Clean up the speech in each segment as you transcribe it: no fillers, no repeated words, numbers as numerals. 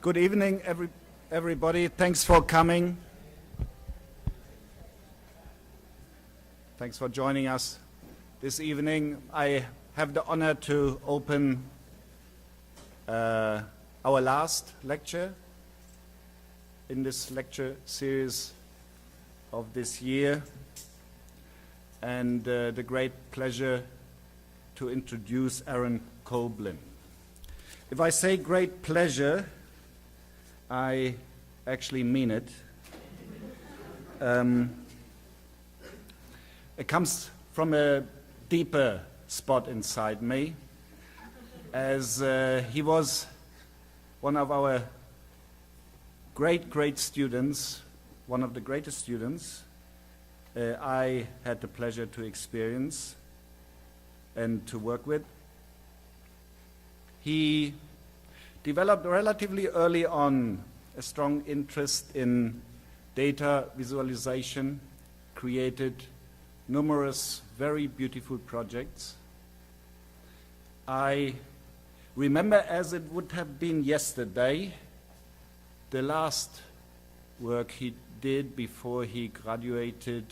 Good evening, everybody. Thanks for coming. Thanks for joining us this evening. I have the honor to open our last lecture in this lecture series of this year, and the great pleasure to introduce Aaron Koblin. If I say great pleasure, I actually mean it. It comes from a deeper spot inside me, as he was one of our great students, one of the greatest students I had the pleasure to experience and to work with. He developed relatively early on a strong interest in data visualization, created numerous very beautiful projects. I remember as it would have been yesterday the last work he did before he graduated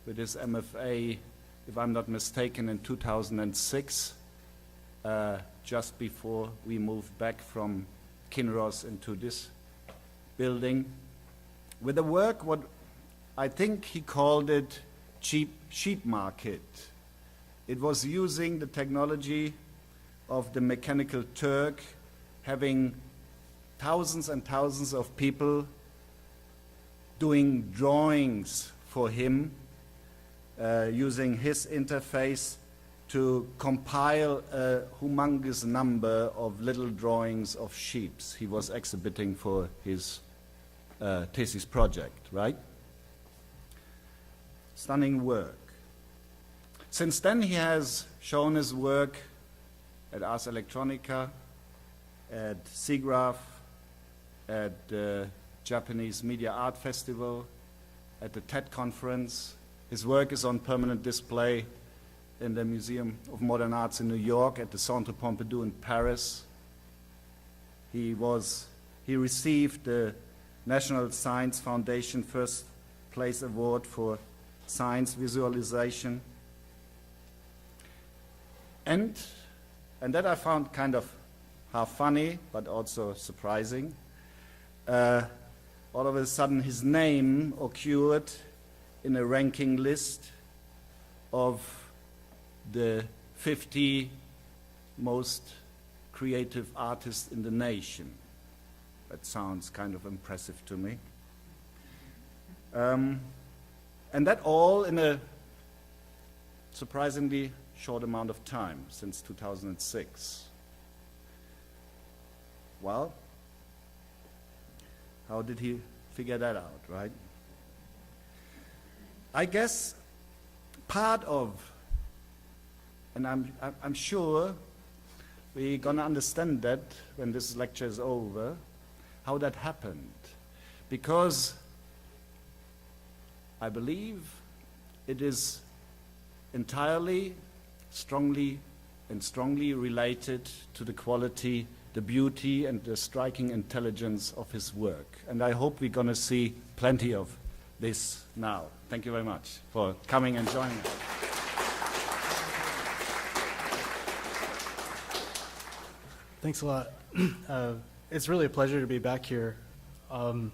with his MFA, if I'm not mistaken, in 2006. Just before we moved back from Kinross into this building, with a work, what I think he called it cheap sheet market. It was using the technology of the Mechanical Turk, having thousands and thousands of people doing drawings for him, using his interface to compile a humongous number of little drawings of sheep he was exhibiting for his thesis project, right? Stunning work. Since then he has shown his work at Ars Electronica, at SIGGRAPH, at the Japanese Media Art Festival, at the TED conference. His work is on permanent display in the Museum of Modern Arts in New York, at the Centre Pompidou in Paris. He received the National Science Foundation First Place Award for Science Visualization. And that I found kind of half funny, but also surprising. All of a sudden his name occurred in a ranking list of the 50 most creative artists in the nation. That sounds kind of impressive to me. And that all in a surprisingly short amount of time, since 2006. Well, how did he figure that out, right? I guess part of, and I'm sure we're gonna understand that when this lecture is over, how that happened. Because I believe it is entirely, strongly related to the quality, the beauty, and the striking intelligence of his work. And I hope we're gonna see plenty of this now. Thank you very much for coming and joining us. Thanks a lot. It's really a pleasure to be back here. I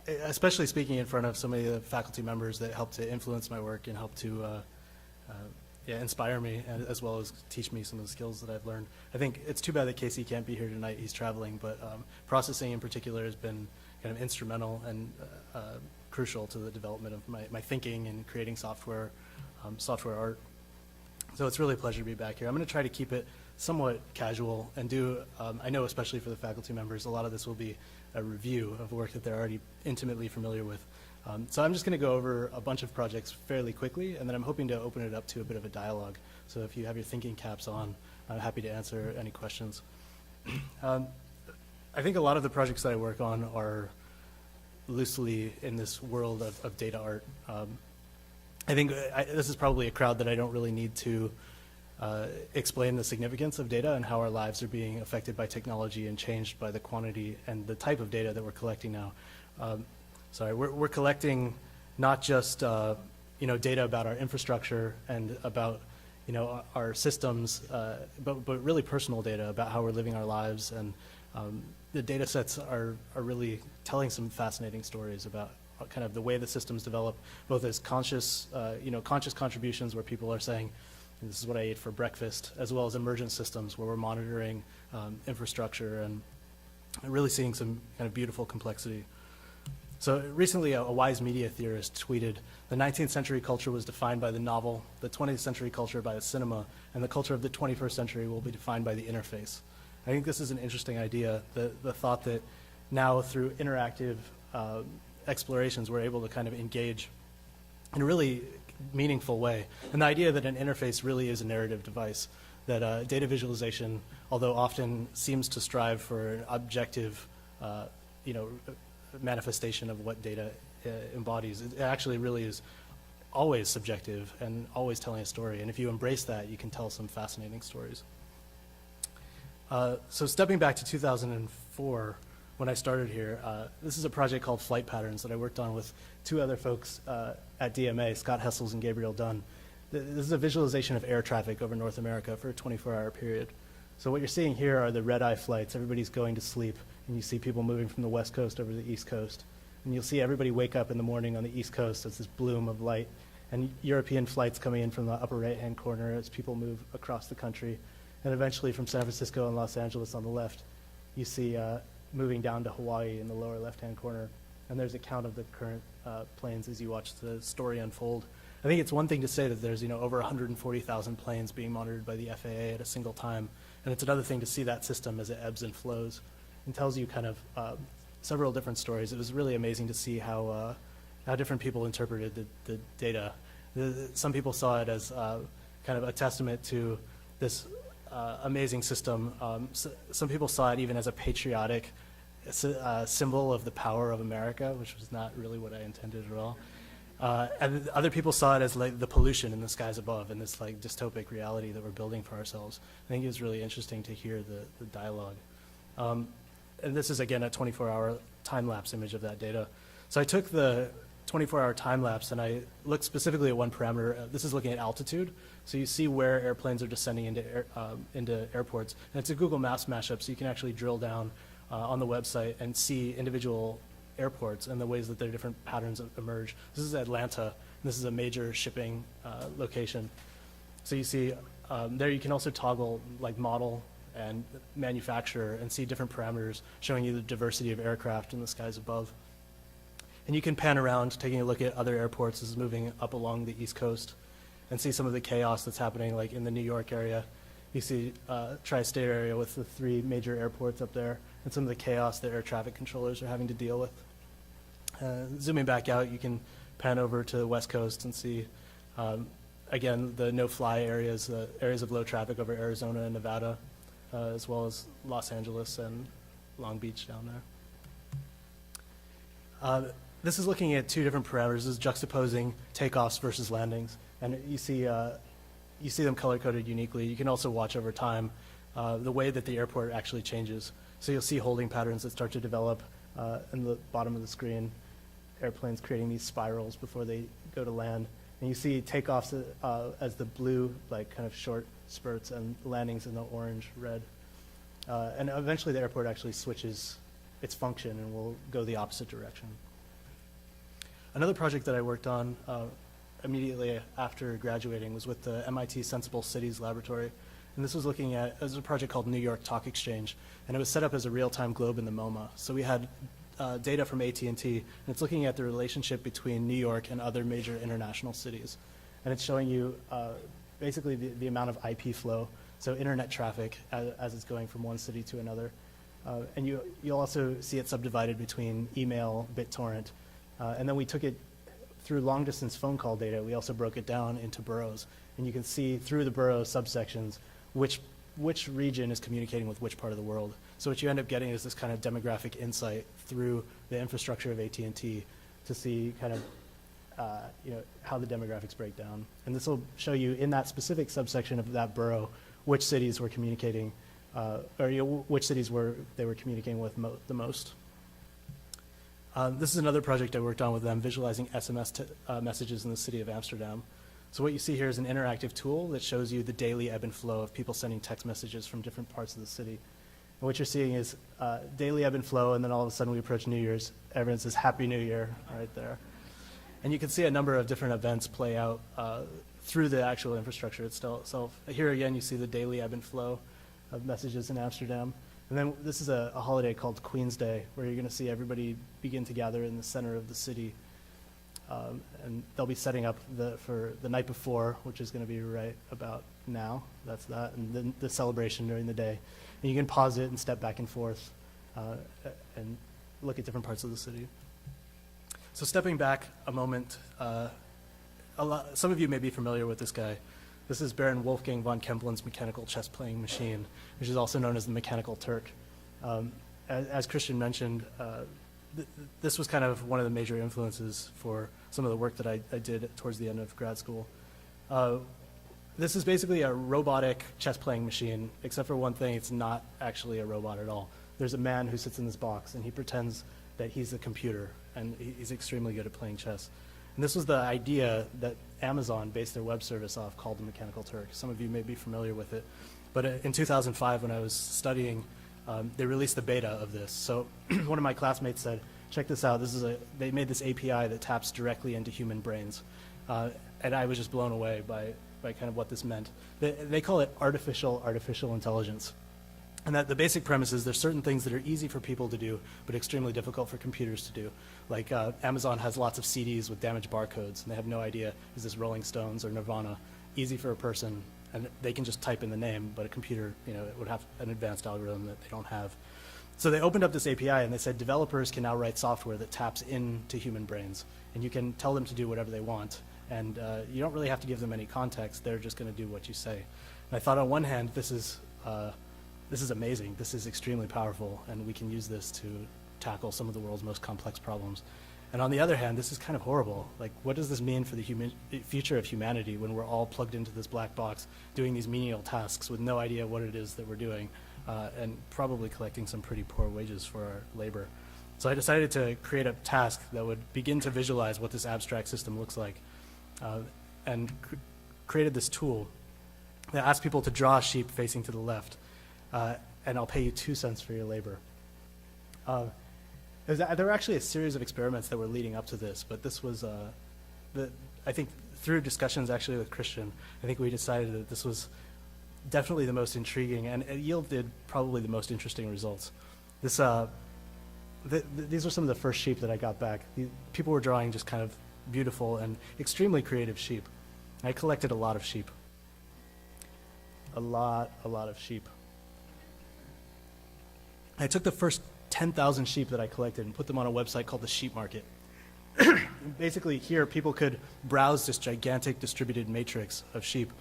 especially speaking in front of so many of the faculty members that help to influence my work and help to inspire me, as well as teach me some of the skills that I've learned. I think it's too bad that Casey can't be here tonight. He's traveling, but processing in particular has been kind of instrumental and crucial to the development of my thinking and creating software art. So it's really a pleasure to be back here. I'm going to try to keep it somewhat casual and do, I know especially for the faculty members, a lot of this will be a review of work that they're already intimately familiar with. So I'm just going to go over a bunch of projects fairly quickly, and then I'm hoping to open it up to a bit of a dialogue. So if you have your thinking caps on, I'm happy to answer any questions. I think a lot of the projects that I work on are loosely in this world of data art. I think this is probably a crowd that I don't really need to explain the significance of data and how our lives are being affected by technology and changed by the quantity and the type of data that we're collecting now. We're collecting not just data about our infrastructure and about our systems, but really personal data about how we're living our lives. And the data sets are really telling some fascinating stories about kind of the way the systems develop, both as conscious contributions where people are saying, this is what I ate for breakfast, as well as emergent systems where we're monitoring infrastructure and really seeing some kind of beautiful complexity. So recently, a wise media theorist tweeted, the 19th century culture was defined by the novel, the 20th century culture by the cinema, and the culture of the 21st century will be defined by the interface. I think this is an interesting idea, the thought that now through interactive explorations, we're able to kind of engage in a really meaningful way. And the idea that an interface really is a narrative device, that data visualization, although often seems to strive for an objective, manifestation of what data embodies, it actually really is always subjective and always telling a story. And if you embrace that, you can tell some fascinating stories. So stepping back to 2004, when I started here, this is a project called Flight Patterns that I worked on with two other folks at DMA, Scott Hessels and Gabriel Dunn. This is a visualization of air traffic over North America for a 24-hour period. So what you're seeing here are the red-eye flights. Everybody's going to sleep, and you see people moving from the West Coast over to the East Coast. And you'll see everybody wake up in the morning on the East Coast as this bloom of light, and European flights coming in from the upper right-hand corner as people move across the country. And eventually from San Francisco and Los Angeles on the left, you see moving down to Hawaii in the lower left-hand corner. And there's a count of the current planes as you watch the story unfold. I think it's one thing to say that there's over 140,000 planes being monitored by the FAA at a single time. And it's another thing to see that system as it ebbs and flows and tells you kind of several different stories. It was really amazing to see how different people interpreted the data. Some people saw it as kind of a testament to this amazing system. Some people saw it even as a patriotic symbol of the power of America, which was not really what I intended at all. And other people saw it as like the pollution in the skies above and this like dystopic reality that we're building for ourselves. I think it was really interesting to hear the dialogue. And this is again a 24-hour time-lapse image of that data. So I took the 24-hour time-lapse and I looked specifically at one parameter. This is looking at altitude. So you see where airplanes are descending into airports. And it's a Google Maps mashup, so you can actually drill down on the website and see individual airports and the ways that their different patterns emerge. This is Atlanta, and this is a major shipping location. So you see there you can also toggle like model and manufacturer and see different parameters showing you the diversity of aircraft in the skies above. And you can pan around taking a look at other airports as moving up along the East Coast and see some of the chaos that's happening like in the New York area. You see tri-state area with the 3 major airports up there and some of the chaos that air traffic controllers are having to deal with. Zooming back out, you can pan over to the West Coast and see, again, the no-fly areas, areas of low traffic over Arizona and Nevada, as well as Los Angeles and Long Beach down there. This is looking at 2 different parameters. This is juxtaposing takeoffs versus landings. And you see them color-coded uniquely. You can also watch over time the way that the airport actually changes. So you'll see holding patterns that start to develop in the bottom of the screen, airplanes creating these spirals before they go to land. And you see takeoffs as the blue, like kind of short spurts, and landings in the orange, red. And eventually the airport actually switches its function and will go the opposite direction. Another project that I worked on immediately after graduating was with the MIT Sensible Cities Laboratory. And this was looking at, it was a project called New York Talk Exchange, and it was set up as a real-time globe in the MoMA. So we had data from AT&T, and it's looking at the relationship between New York and other major international cities. And it's showing you basically the amount of IP flow, so internet traffic as it's going from one city to another. And you'll also see it subdivided between email, BitTorrent, and then we took it through long-distance phone call data. We also broke it down into boroughs, and you can see through the borough subsections which region is communicating with which part of the world. So what you end up getting is this kind of demographic insight through the infrastructure of AT&T to see kind of how the demographics break down. And this will show you in that specific subsection of that borough which cities were communicating, which cities they were communicating with the most. This is another project I worked on with them, visualizing SMS messages in the city of Amsterdam. So what you see here is an interactive tool that shows you the daily ebb and flow of people sending text messages from different parts of the city. And what you're seeing is daily ebb and flow, and then all of a sudden we approach New Year's. Everyone says Happy New Year right there. And you can see a number of different events play out through the actual infrastructure itself. Here again, you see the daily ebb and flow of messages in Amsterdam. And then this is a holiday called Queen's Day, where you're going to see everybody begin to gather in the center of the city. And they'll be setting up for the night before, which is going to be right about now. That's that. And then the celebration during the day. And you can pause it and step back and forth and look at different parts of the city. So stepping back a moment, some of you may be familiar with this guy. This is Baron Wolfgang von Kempelen's mechanical chess playing machine, which is also known as the Mechanical Turk. As Christian mentioned, this was kind of one of the major influences for some of the work that I did towards the end of grad school. This is basically a robotic chess playing machine, except for one thing, it's not actually a robot at all. There's a man who sits in this box and he pretends that he's a computer, and he's extremely good at playing chess. And this was the idea that Amazon based their web service off, called the Mechanical Turk. Some of you may be familiar with it. But in 2005, when I was studying, they released the beta of this. So one of my classmates said, check this out. They made this API that taps directly into human brains. And I was just blown away by kind of what this meant. They call it artificial intelligence. And that the basic premise is there's certain things that are easy for people to do, but extremely difficult for computers to do. Like Amazon has lots of CDs with damaged barcodes, and they have no idea, is this Rolling Stones or Nirvana? Easy for a person, and they can just type in the name, but a computer, it would have an advanced algorithm that they don't have. So they opened up this API, and they said developers can now write software that taps into human brains, and you can tell them to do whatever they want. And you don't really have to give them any context. They're just going to do what you say. And I thought on one hand, this is amazing. This is extremely powerful, and we can use this to tackle some of the world's most complex problems. And on the other hand, this is kind of horrible. Like, what does this mean for the future of humanity when we're all plugged into this black box doing these menial tasks with no idea what it is that we're doing, and probably collecting some pretty poor wages for our labor? So I decided to create a task that would begin to visualize what this abstract system looks like, and created this tool that asks people to draw a sheep facing to the left, and I'll pay you 2 cents for your labor. There were actually a series of experiments that were leading up to this, but this was, I think through discussions actually with Christian, I think we decided that this was definitely the most intriguing, and it yielded probably the most interesting results. These are some of the first sheep that I got back. People were drawing just kind of beautiful and extremely creative sheep. I collected a lot of sheep. A lot of sheep. I took the first 10,000 sheep that I collected and put them on a website called the Sheep Market. Basically, here people could browse this gigantic distributed matrix of sheep,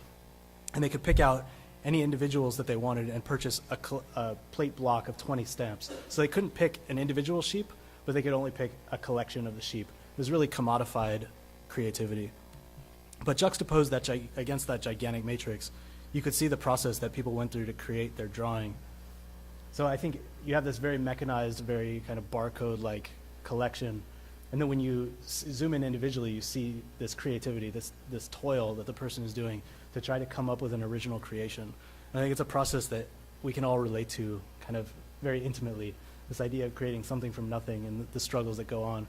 and they could pick out any individuals that they wanted and purchase a plate block of 20 stamps. So they couldn't pick an individual sheep, but they could only pick a collection of the sheep. It was really commodified creativity. But juxtaposed against that gigantic matrix, you could see the process that people went through to create their drawing. So I think you have this very mechanized, very kind of barcode-like collection, and then when you zoom in individually, you see this creativity, this toil that the person is doing to try to come up with an original creation. And I think it's a process that we can all relate to kind of very intimately, this idea of creating something from nothing and the struggles that go on,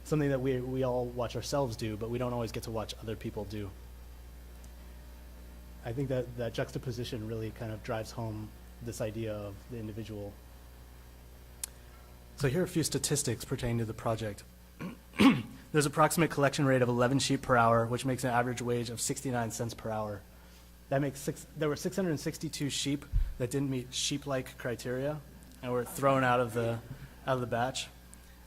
something that we all watch ourselves do, but we don't always get to watch other people do. I think that juxtaposition really kind of drives home this idea of the individual. So here are a few statistics pertaining to the project. There's an approximate collection rate of 11 sheep per hour, which makes an average wage of 69 cents per hour. That makes there were 662 sheep that didn't meet sheep-like criteria and were thrown out of the batch.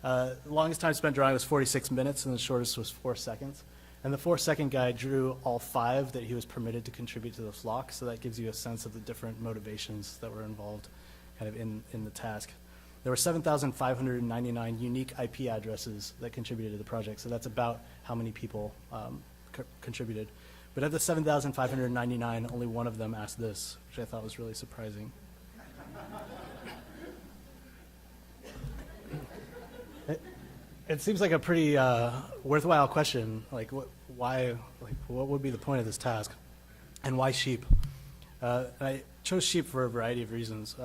The longest time spent drawing was 46 minutes, and the shortest was 4 seconds. And the 4-second guy drew all 5 that he was permitted to contribute to the flock, so that gives you a sense of the different motivations that were involved kind of in the task. There were 7,599 unique IP addresses that contributed to the project, so that's about how many people contributed. But of the 7,599, only one of them asked this, which I thought was really surprising. It seems like a pretty worthwhile question. Like, why? Like, what would be the point of this task, and why sheep? I chose sheep for a variety of reasons.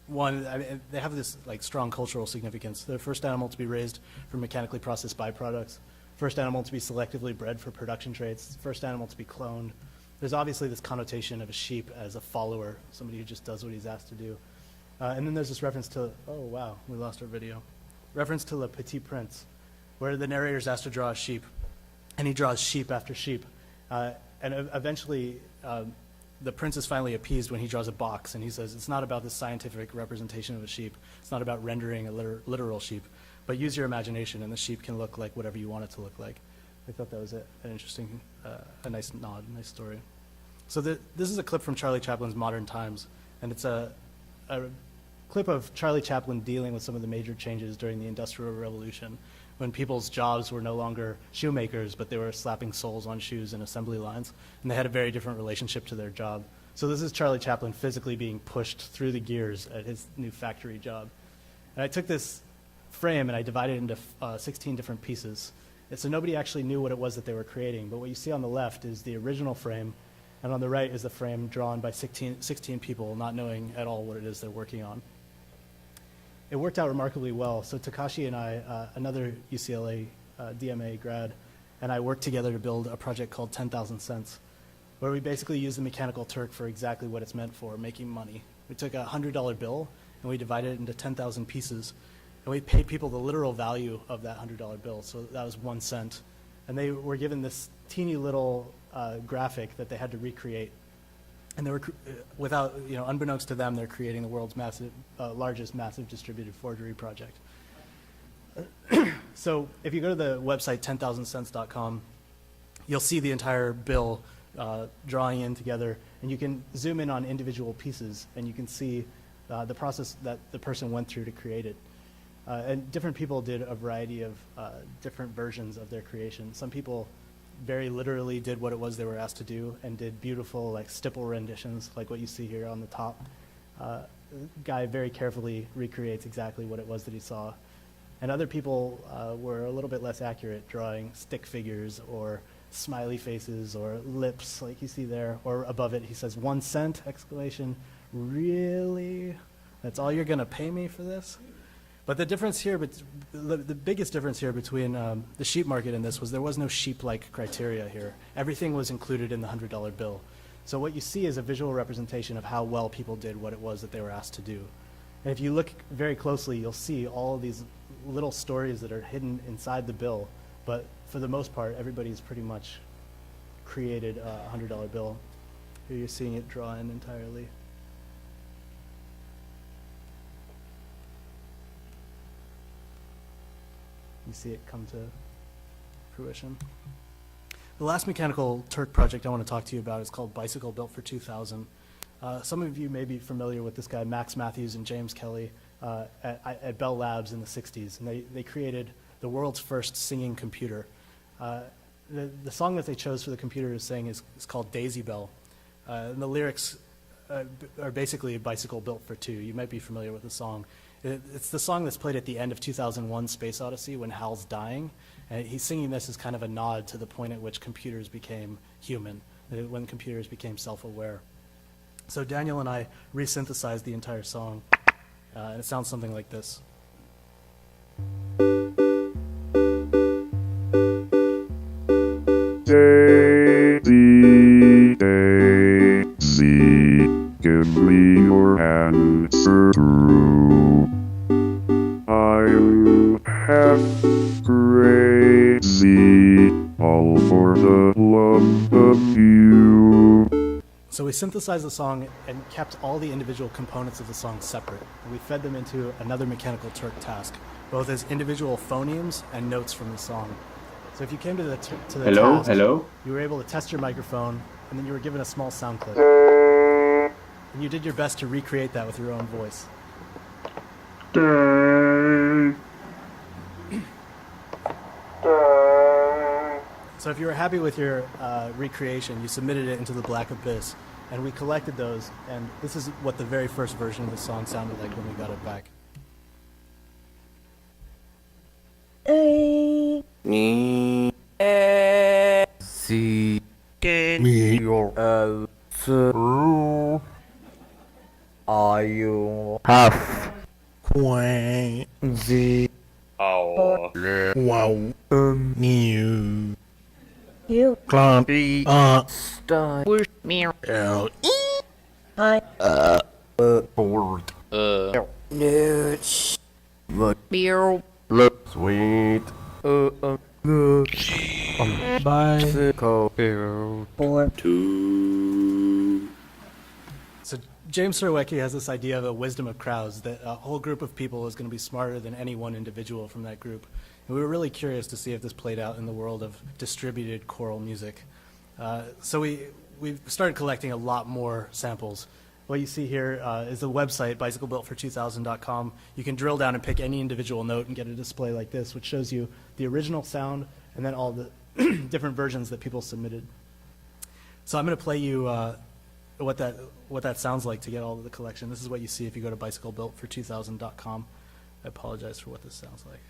One, I mean, they have this like strong cultural significance. They're the first animal to be raised for mechanically processed byproducts. First animal to be selectively bred for production traits. First animal to be cloned. There's obviously this connotation of a sheep as a follower, somebody who just does what he's asked to do. And then there's this reference to, oh wow, we lost our video. Reference to Le Petit Prince, where the narrator is asked to draw a sheep, and he draws sheep after sheep. And eventually, the prince is finally appeased when he draws a box, and he says, it's not about the scientific representation of a sheep. It's not about rendering a literal sheep, but use your imagination, and the sheep can look like whatever you want it to look like. I thought that was an interesting, a nice nod, nice story. So this is a clip from Charlie Chaplin's Modern Times, and it's a clip of Charlie Chaplin dealing with some of the major changes during the Industrial Revolution, when people's jobs were no longer shoemakers, but they were slapping soles on shoes and assembly lines, and they had a very different relationship to their job. So this is Charlie Chaplin physically being pushed through the gears at his new factory job. And I took this frame and I divided it into 16 different pieces. And so nobody actually knew what it was that they were creating, but what you see on the left is the original frame, and on the right is the frame drawn by 16 people, not knowing at all what it is they're working on. It worked out remarkably well. So Takashi and I, another UCLA DMA grad, and I worked together to build a project called 10,000 Cents, where we basically used the Mechanical Turk for exactly what it's meant for, making money. We took a $100 bill and we divided it into 10,000 pieces, and we paid people the literal value of that $100 bill. So that was 1 cent. And they were given this teeny little graphic that they had to recreate. And they were, without, unbeknownst to them, they're creating the world's largest massive distributed forgery project. So if you go to the website 10,000cents.com, you'll see the entire bill drawing in together, and you can zoom in on individual pieces, and you can see the process that the person went through to create it. And different people did a variety of different versions of their creation. Some people very literally did what it was they were asked to do and did beautiful like stipple renditions like what you see here on the top. The guy very carefully recreates exactly what it was that he saw. And other people were a little bit less accurate, drawing stick figures or smiley faces or lips like you see there, or above it he says 1 cent exclamation, really? That's all you're gonna pay me for this? But the difference here, the biggest difference here between the sheep market and this was there was no sheep-like criteria here. Everything was included in the $100 bill. So what you see is a visual representation of how well people did what it was that they were asked to do. And if you look very closely, you'll see all of these little stories that are hidden inside the bill. But for the most part, everybody's pretty much created a $100 bill. Here you're seeing it draw in entirely. You see it come to fruition. The last Mechanical Turk project I want to talk to you about is called Bicycle Built for 2000. Some of you may be familiar with this guy, Max Matthews and James Kelly, at Bell Labs in the 60s. And they created the world's first singing computer. The song that they chose for the computer to sing is called Daisy Bell. And the lyrics are basically a bicycle built for two. You might be familiar with the song. It's the song that's played at the end of 2001 Space Odyssey when Hal's dying. And he's singing this as kind of a nod to the point at which computers became human, when computers became self-aware. So Daniel and I resynthesized the entire song, and it sounds something like this. Daisy, Daisy, give me your answer true. I'm half crazy, all for the love of you. So we synthesized the song and kept all the individual components of the song separate. And we fed them into another Mechanical Turk task, both as individual phonemes and notes from the song. So if you came to the task, you were able to test your microphone, and then you were given a small sound clip. And you did your best to recreate that with your own voice. if you were happy with your recreation, you submitted it into the Black Abyss, and we collected those, and this is what the very first version of the song sounded like when we got it back. So James Surowiecki has this idea of a wisdom of crowds, that a whole group of people is going to be smarter than any one individual from that group. And we were really curious to see if this played out in the world of distributed choral music. So we started collecting a lot more samples. What you see here is the website, bicyclebuiltfor2000.com. You can drill down and pick any individual note and get a display like this, which shows you the original sound and then all the different versions that people submitted. So I'm going to play you what that sounds like to get all of the collection. This is what you see if you go to bicyclebuiltfor2000.com. I apologize for what this sounds like.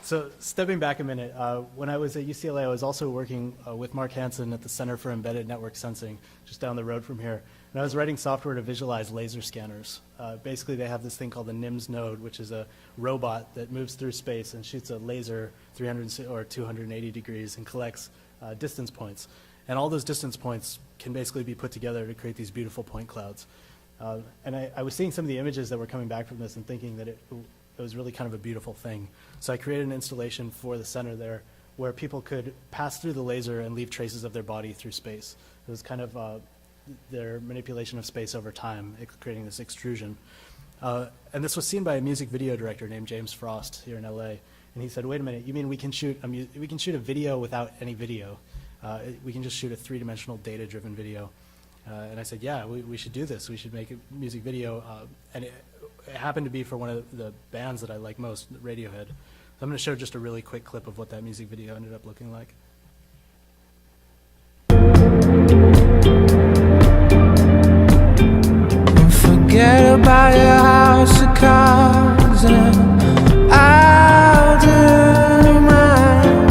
So stepping back a minute, when I was at UCLA, I was also working with Mark Hansen at the Center for Embedded Network Sensing, just down the road from here. And I was writing software to visualize laser scanners. Basically, they have this thing called the NIMS node, which is a robot that moves through space and shoots a laser 300 or 280 degrees and collects distance points. And all those distance points can basically be put together to create these beautiful point clouds. And I was seeing some of the images that were coming back from this and thinking that it was really kind of a beautiful thing. So I created an installation for the center there where people could pass through the laser and leave traces of their body through space. It was kind of their manipulation of space over time, creating this extrusion. And this was seen by a music video director named James Frost here in LA. And he said, wait a minute, you mean we can shoot a video without any video? We can just shoot a three-dimensional data-driven video. And I said, yeah, we should do this. We should make a music video. And it happened to be for one of the bands that I like most, Radiohead. So I'm going to show just a really quick clip of what that music video ended up looking like. Forget about your house of cards and I'll do mine.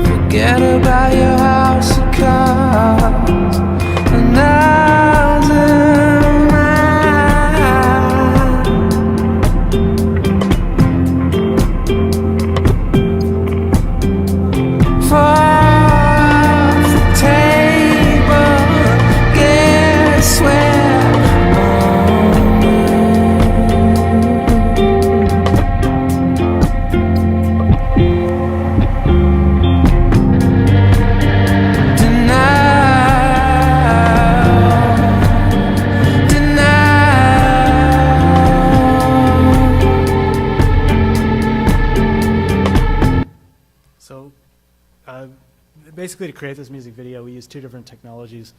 Forget about your house of cards and I'll do mine. For the table, guess where? So basically to create this music video, we used two different technologies.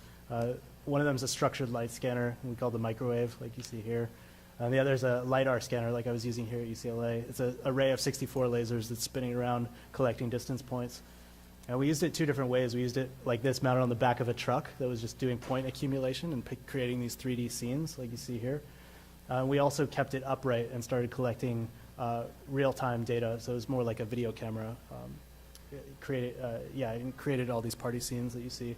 One of them is a structured light scanner, we call the microwave, like you see here. And the other is a LiDAR scanner, like I was using here at UCLA. It's an array of 64 lasers that's spinning around, collecting distance points. And we used it two different ways. We used it like this, mounted on the back of a truck that was just doing point accumulation and creating these 3D scenes, like you see here. We also kept it upright and started collecting real-time data, so it was more like a video camera. It created all these party scenes that you see.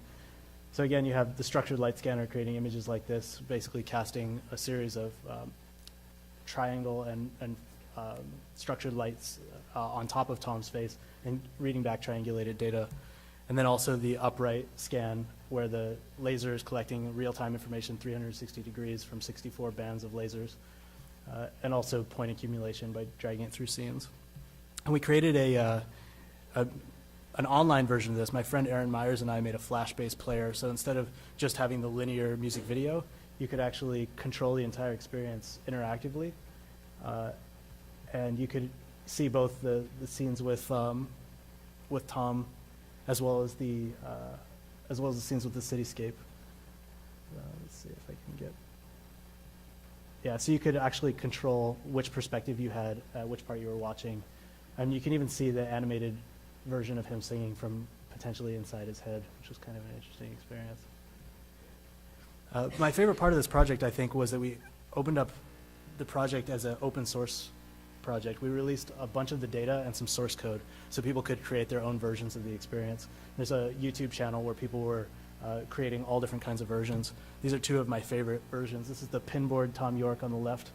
So again, you have the structured light scanner creating images like this, basically casting a series of triangle and structured lights on top of Tom's face and reading back triangulated data. And then also the upright scan, where the laser is collecting real-time information 360 degrees from 64 bands of lasers, and also point accumulation by dragging it through scenes. And we created an online version of this. My friend Aaron Myers and I made a Flash-based player, so instead of just having the linear music video, you could actually control the entire experience interactively, and you could see both the scenes with Tom, as well as the scenes with the cityscape. Let's see if I can get. Yeah, so you could actually control which perspective you had, which part you were watching, and you can even see the animated version of him singing from potentially inside his head, which was kind of an interesting experience. My favorite part of this project, I think, was that we opened up the project as an open source project. We released a bunch of the data and some source code so people could create their own versions of the experience. There's a YouTube channel where people were creating all different kinds of versions. These are two of my favorite versions. This is the pinboard Tom York on the left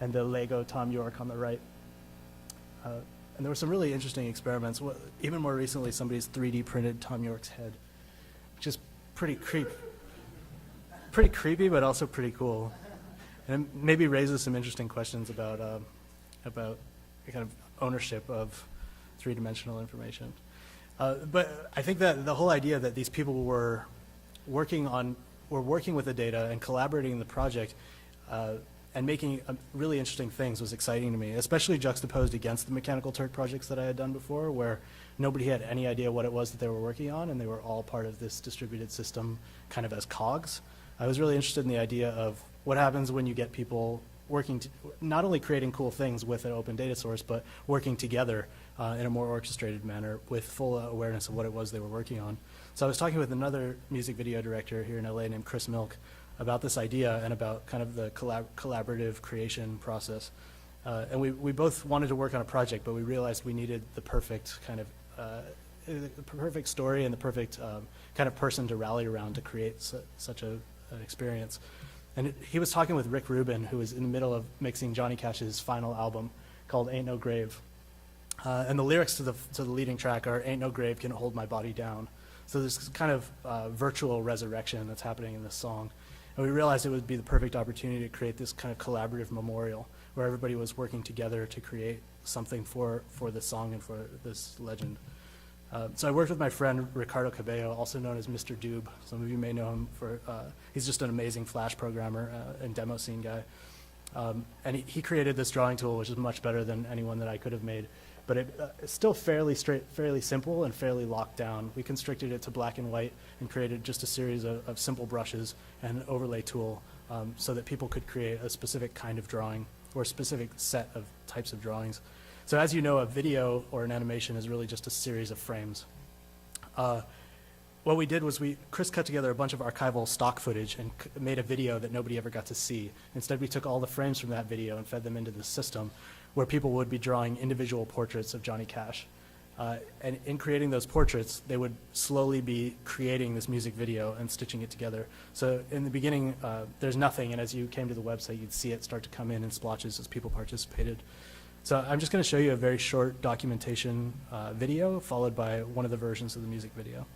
and the Lego Tom York on the right. And there were some really interesting experiments. Even more recently, somebody's 3D printed Tom York's head, which is pretty creepy, but also pretty cool. And it maybe raises some interesting questions about the kind of ownership of three-dimensional information. But I think that the whole idea that these people were working with the data and collaborating in the project and making really interesting things was exciting to me, especially juxtaposed against the Mechanical Turk projects that I had done before, where nobody had any idea what it was that they were working on, and they were all part of this distributed system kind of as cogs. I was really interested in the idea of what happens when you get people working, not only creating cool things with an open data source, but working together in a more orchestrated manner with full awareness of what it was they were working on. So I was talking with another music video director here in LA named Chris Milk about this idea and about kind of the collaborative creation process. And we both wanted to work on a project, but we realized we needed the perfect kind of the perfect story and the perfect kind of person to rally around to create such an experience. And he was talking with Rick Rubin, who was in the middle of mixing Johnny Cash's final album called Ain't No Grave. And the lyrics to the leading track are, "Ain't no grave can hold my body down." So there's this kind of virtual resurrection that's happening in this song. And we realized it would be the perfect opportunity to create this kind of collaborative memorial where everybody was working together to create something for this song and for this legend. So I worked with my friend Ricardo Cabello, also known as Mr. Doob. Some of you may know him for, he's just an amazing Flash programmer and demo scene guy. And he created this drawing tool, which is much better than anyone that I could have made. But it's still fairly simple and fairly locked down. We constricted it to black and white and created just a series of simple brushes and an overlay tool so that people could create a specific kind of drawing or a specific set of types of drawings. So as you know, a video or an animation is really just a series of frames. What we did was Chris cut together a bunch of archival stock footage and made a video that nobody ever got to see. Instead, we took all the frames from that video and fed them into the system where people would be drawing individual portraits of Johnny Cash. And in creating those portraits, they would slowly be creating this music video and stitching it together. So in the beginning, there's nothing, and as you came to the website, you'd see it start to come in splotches as people participated. So I'm just going to show you a very short documentation video, followed by one of the versions of the music video.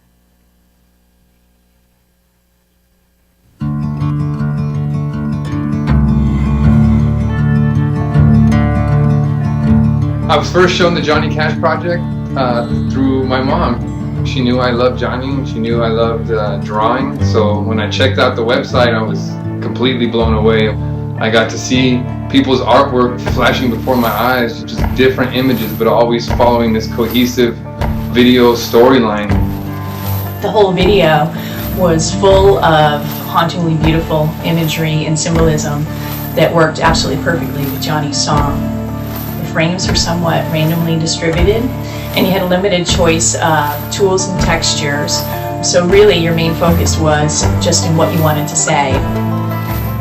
I was first shown the Johnny Cash project through my mom. She knew I loved Johnny, and she knew I loved drawing. So when I checked out the website, I was completely blown away. I got to see people's artwork flashing before my eyes, just different images, but always following this cohesive video storyline. The whole video was full of hauntingly beautiful imagery and symbolism that worked absolutely perfectly with Johnny's song. Frames were somewhat randomly distributed, and you had a limited choice of tools and textures. So really your main focus was just in what you wanted to say.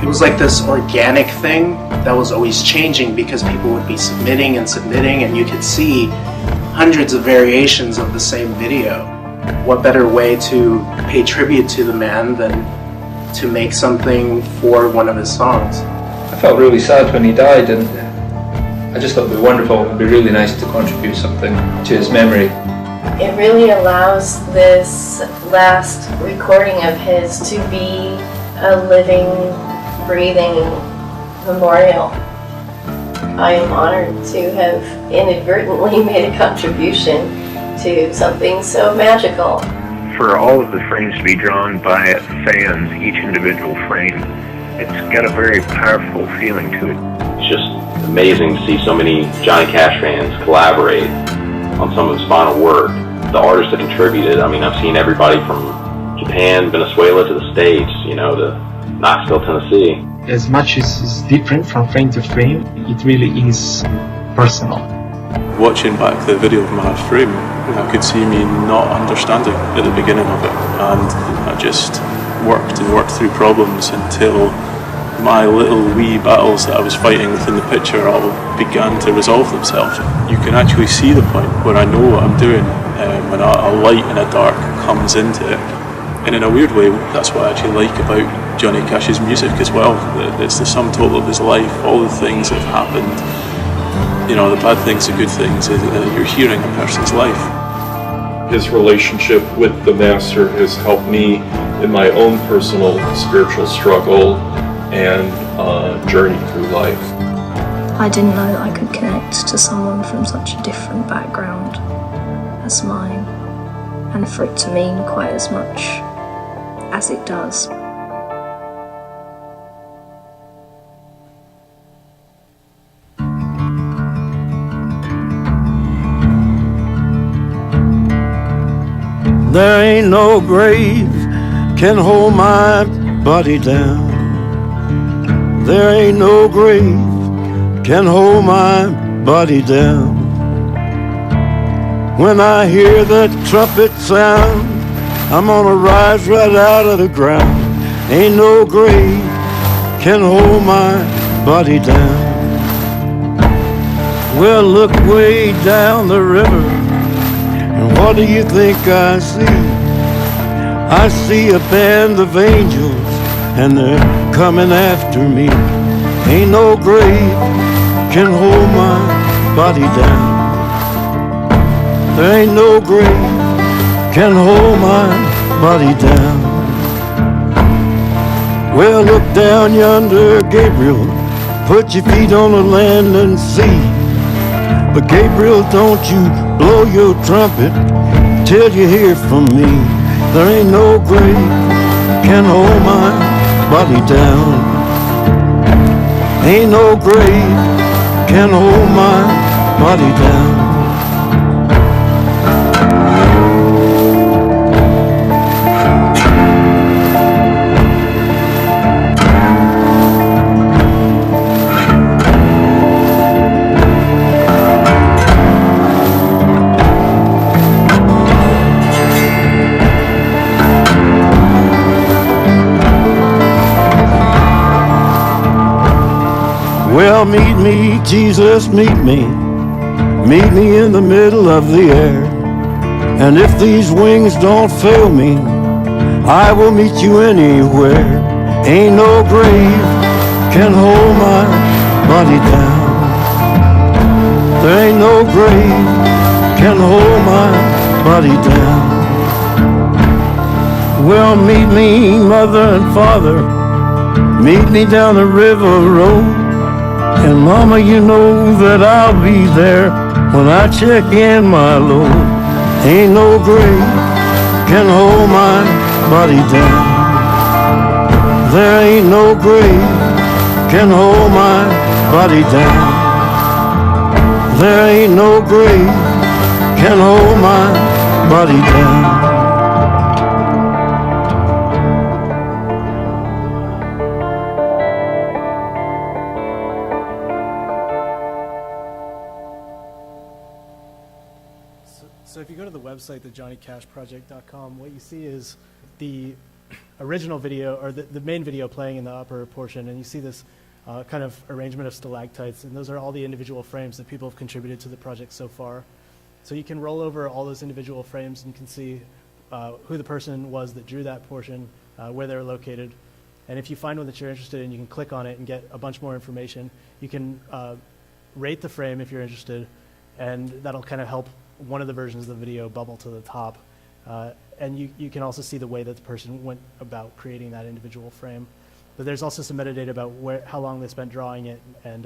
It was like this organic thing that was always changing because people would be submitting and you could see hundreds of variations of the same video. What better way to pay tribute to the man than to make something for one of his songs? I felt really sad when he died, and I just thought it would be wonderful. It would be really nice to contribute something to his memory. It really allows this last recording of his to be a living, breathing memorial. I am honored to have inadvertently made a contribution to something so magical. For all of the frames to be drawn by fans, each individual frame, it's got a very powerful feeling to it. It's just amazing to see so many Johnny Cash fans collaborate on some of his final work. The artists that contributed, I mean, I've seen everybody from Japan, Venezuela to the States, you know, to Knoxville, Tennessee. As much as it's different from frame to frame, it really is personal. Watching back the video of my frame, I could see me not understanding at the beginning of it, and I just worked and worked through problems until my little wee battles that I was fighting within the picture all began to resolve themselves. You can actually see the point where I know what I'm doing when a light and a dark comes into it. And in a weird way, that's what I actually like about Johnny Cash's music as well. It's the sum total of his life, all the things that have happened, you know, the bad things, the good things, you're hearing a person's life. His relationship with the Master has helped me in my own personal spiritual struggle and journey through life. I didn't know that I could connect to someone from such a different background as mine, and for it to mean quite as much as it does. There ain't no grave can hold my body down. There ain't no grave can hold my body down. When I hear that trumpet sound, I'm gonna rise right out of the ground. Ain't no grave can hold my body down. Well, look way down the river, and what do you think I see? I see a band of angels, and they're coming after me. Ain't no grave can hold my body down. There ain't no grave can hold my body down. Well, look down yonder, Gabriel, put your feet on the land and see. But Gabriel, don't you blow your trumpet till you hear from me. There ain't no grave can hold my body down. Ain't no grave can hold my body down. Well, meet me, Jesus, meet me. Meet me in the middle of the air. And if these wings don't fail me, I will meet you anywhere. Ain't no grave can hold my body down. There ain't no grave can hold my body down. Well, meet me, mother and father. Meet me down the river road. And mama, you know that I'll be there when I check in my load. Ain't no grave can hold my body down. There ain't no grave can hold my body down. There ain't no grave can hold my body down. So if you go to the website, thejohnnycashproject.com, what you see is the original video, or the main video playing in the upper portion, and you see this kind of arrangement of stalactites, and those are all the individual frames that people have contributed to the project so far. So you can roll over all those individual frames and you can see who the person was that drew that portion, where they're located. And if you find one that you're interested in, you can click on it and get a bunch more information. You can rate the frame if you're interested, and that'll kind of help one of the versions of the video bubble to the top. And you can also see the way that the person went about creating that individual frame. But there's also some metadata about how long they spent drawing it and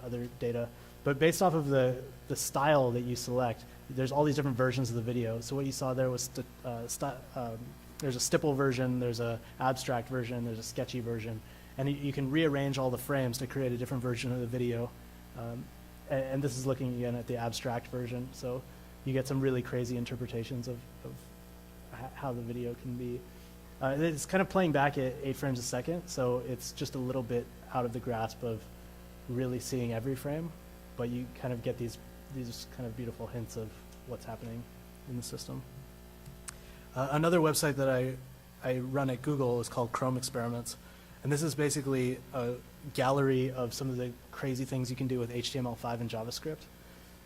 other data. But based off of the style that you select, there's all these different versions of the video. So what you saw there was there's a stipple version, there's a abstract version, there's a sketchy version, and you can rearrange all the frames to create a different version of the video. And this is looking again at the abstract version, so you get some really crazy interpretations of how the video can be. It's kind of playing back at 8 frames a second, so it's just a little bit out of the grasp of really seeing every frame, but you kind of get these kind of beautiful hints of what's happening in the system. Another website that I run at Google is called Chrome Experiments, and this is basically a gallery of some of the crazy things you can do with HTML5 and JavaScript.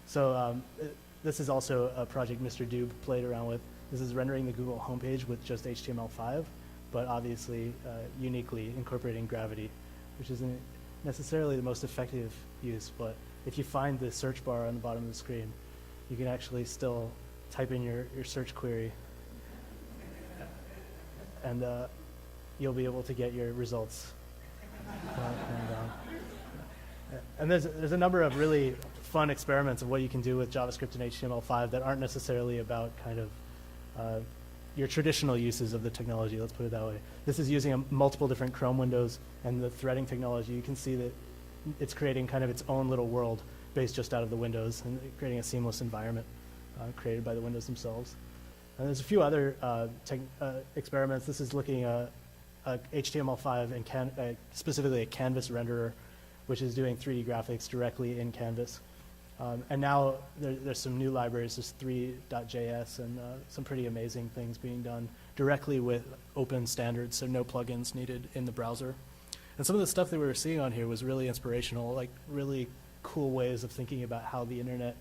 So this is also a project Mr. Doob played around with. This is rendering the Google homepage with just HTML5, but obviously uniquely incorporating gravity, which isn't necessarily the most effective use, but if you find the search bar on the bottom of the screen, you can actually still type in your search query, and you'll be able to get your results. And there's a number of really fun experiments of what you can do with JavaScript and HTML5 that aren't necessarily about kind of your traditional uses of the technology, let's put it that way. This is using multiple different Chrome windows and the threading technology. You can see that it's creating kind of its own little world based just out of the windows and creating a seamless environment created by the windows themselves. And there's a few other experiments. This is looking at HTML5 and specifically a Canvas renderer, which is doing 3D graphics directly in Canvas. And now there's some new libraries, there's 3.js and some pretty amazing things being done directly with open standards, so no plugins needed in the browser. And some of the stuff that we were seeing on here was really inspirational, like really cool ways of thinking about how the internet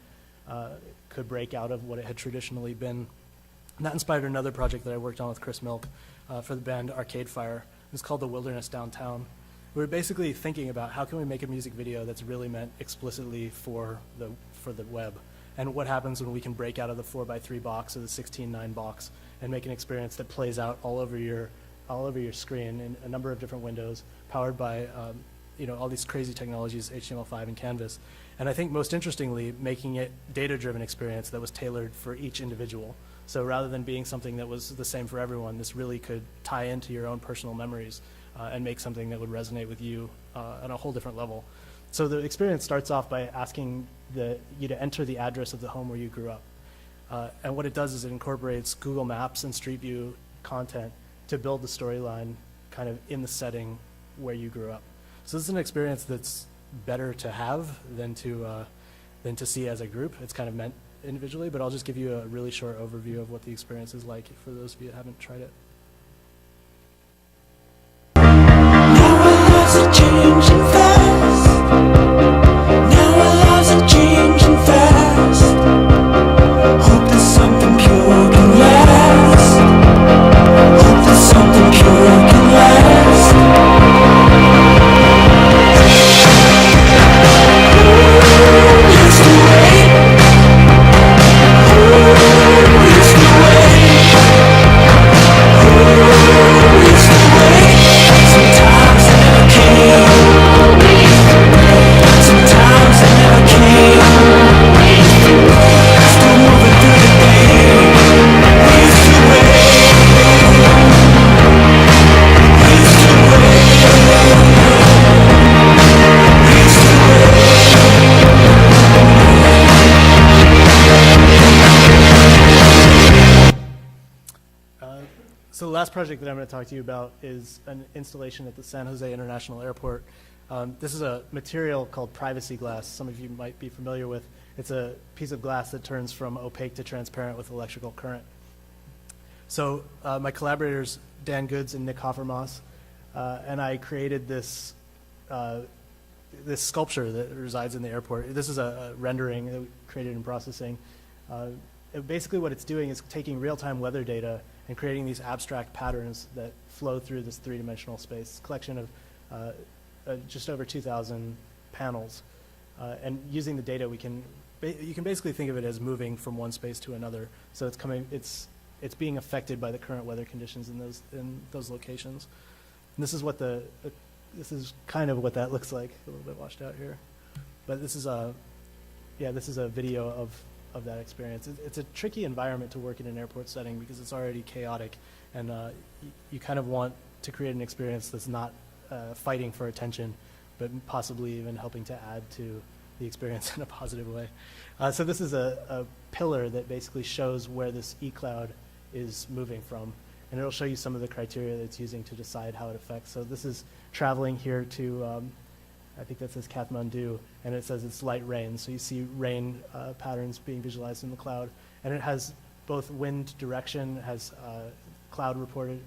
could break out of what it had traditionally been. And that inspired another project that I worked on with Chris Milk for the band Arcade Fire. It's called The Wilderness Downtown. We were basically thinking about how can we make a music video that's really meant explicitly for the web, and what happens when we can break out of the 4x3 box or the 16:9 box and make an experience that plays out all over your screen in a number of different windows, powered by all these crazy technologies, HTML5 and Canvas. And I think most interestingly, making it data-driven experience that was tailored for each individual. So rather than being something that was the same for everyone, this really could tie into your own personal memories and make something that would resonate with you on a whole different level. So the experience starts off by asking you to enter the address of the home where you grew up. And what it does is it incorporates Google Maps and Street View content to build the storyline kind of in the setting where you grew up. So this is an experience that's better to have than to see as a group. It's kind of meant individually, but I'll just give you a really short overview of what the experience is like for those of you that haven't tried it. Changing fast. Now our lives are changing fast. Hope that something pure can last. Hope that something pure can last. It's the way. It's the way. It's the way. Sometimes I never can. Sometimes I never can. Still moving through the day. It's the way. It's the way. It's the way. So the last project that I'm going to talk to you about is an installation at the San Jose International Airport. This is a material called privacy glass. Some of you might be familiar with. It's a piece of glass that turns from opaque to transparent with electrical current. So my collaborators, Dan Goods and Nick Hoffermoss, and I created this sculpture that resides in the airport. This is a rendering that we created in processing. basically what it's doing is taking real-time weather data and creating these abstract patterns that flow through this three-dimensional space, collection of just over 2,000 panels. And using the data, you can basically think of it as moving from one space to another. So it's being affected by the current weather conditions in those locations. And this is kind of what that looks like, a little bit washed out here. But this is a video of that experience. It's a tricky environment to work in an airport setting because it's already chaotic, and you kind of want to create an experience that's not fighting for attention, but possibly even helping to add to the experience in a positive way. So this is a pillar that basically shows where this e-cloud is moving from, and it'll show you some of the criteria that it's using to decide how it affects. So this is traveling here to, I think that says Kathmandu, and it says it's light rain. So you see rain patterns being visualized in the cloud, and it has both wind direction, it has cloud reporting,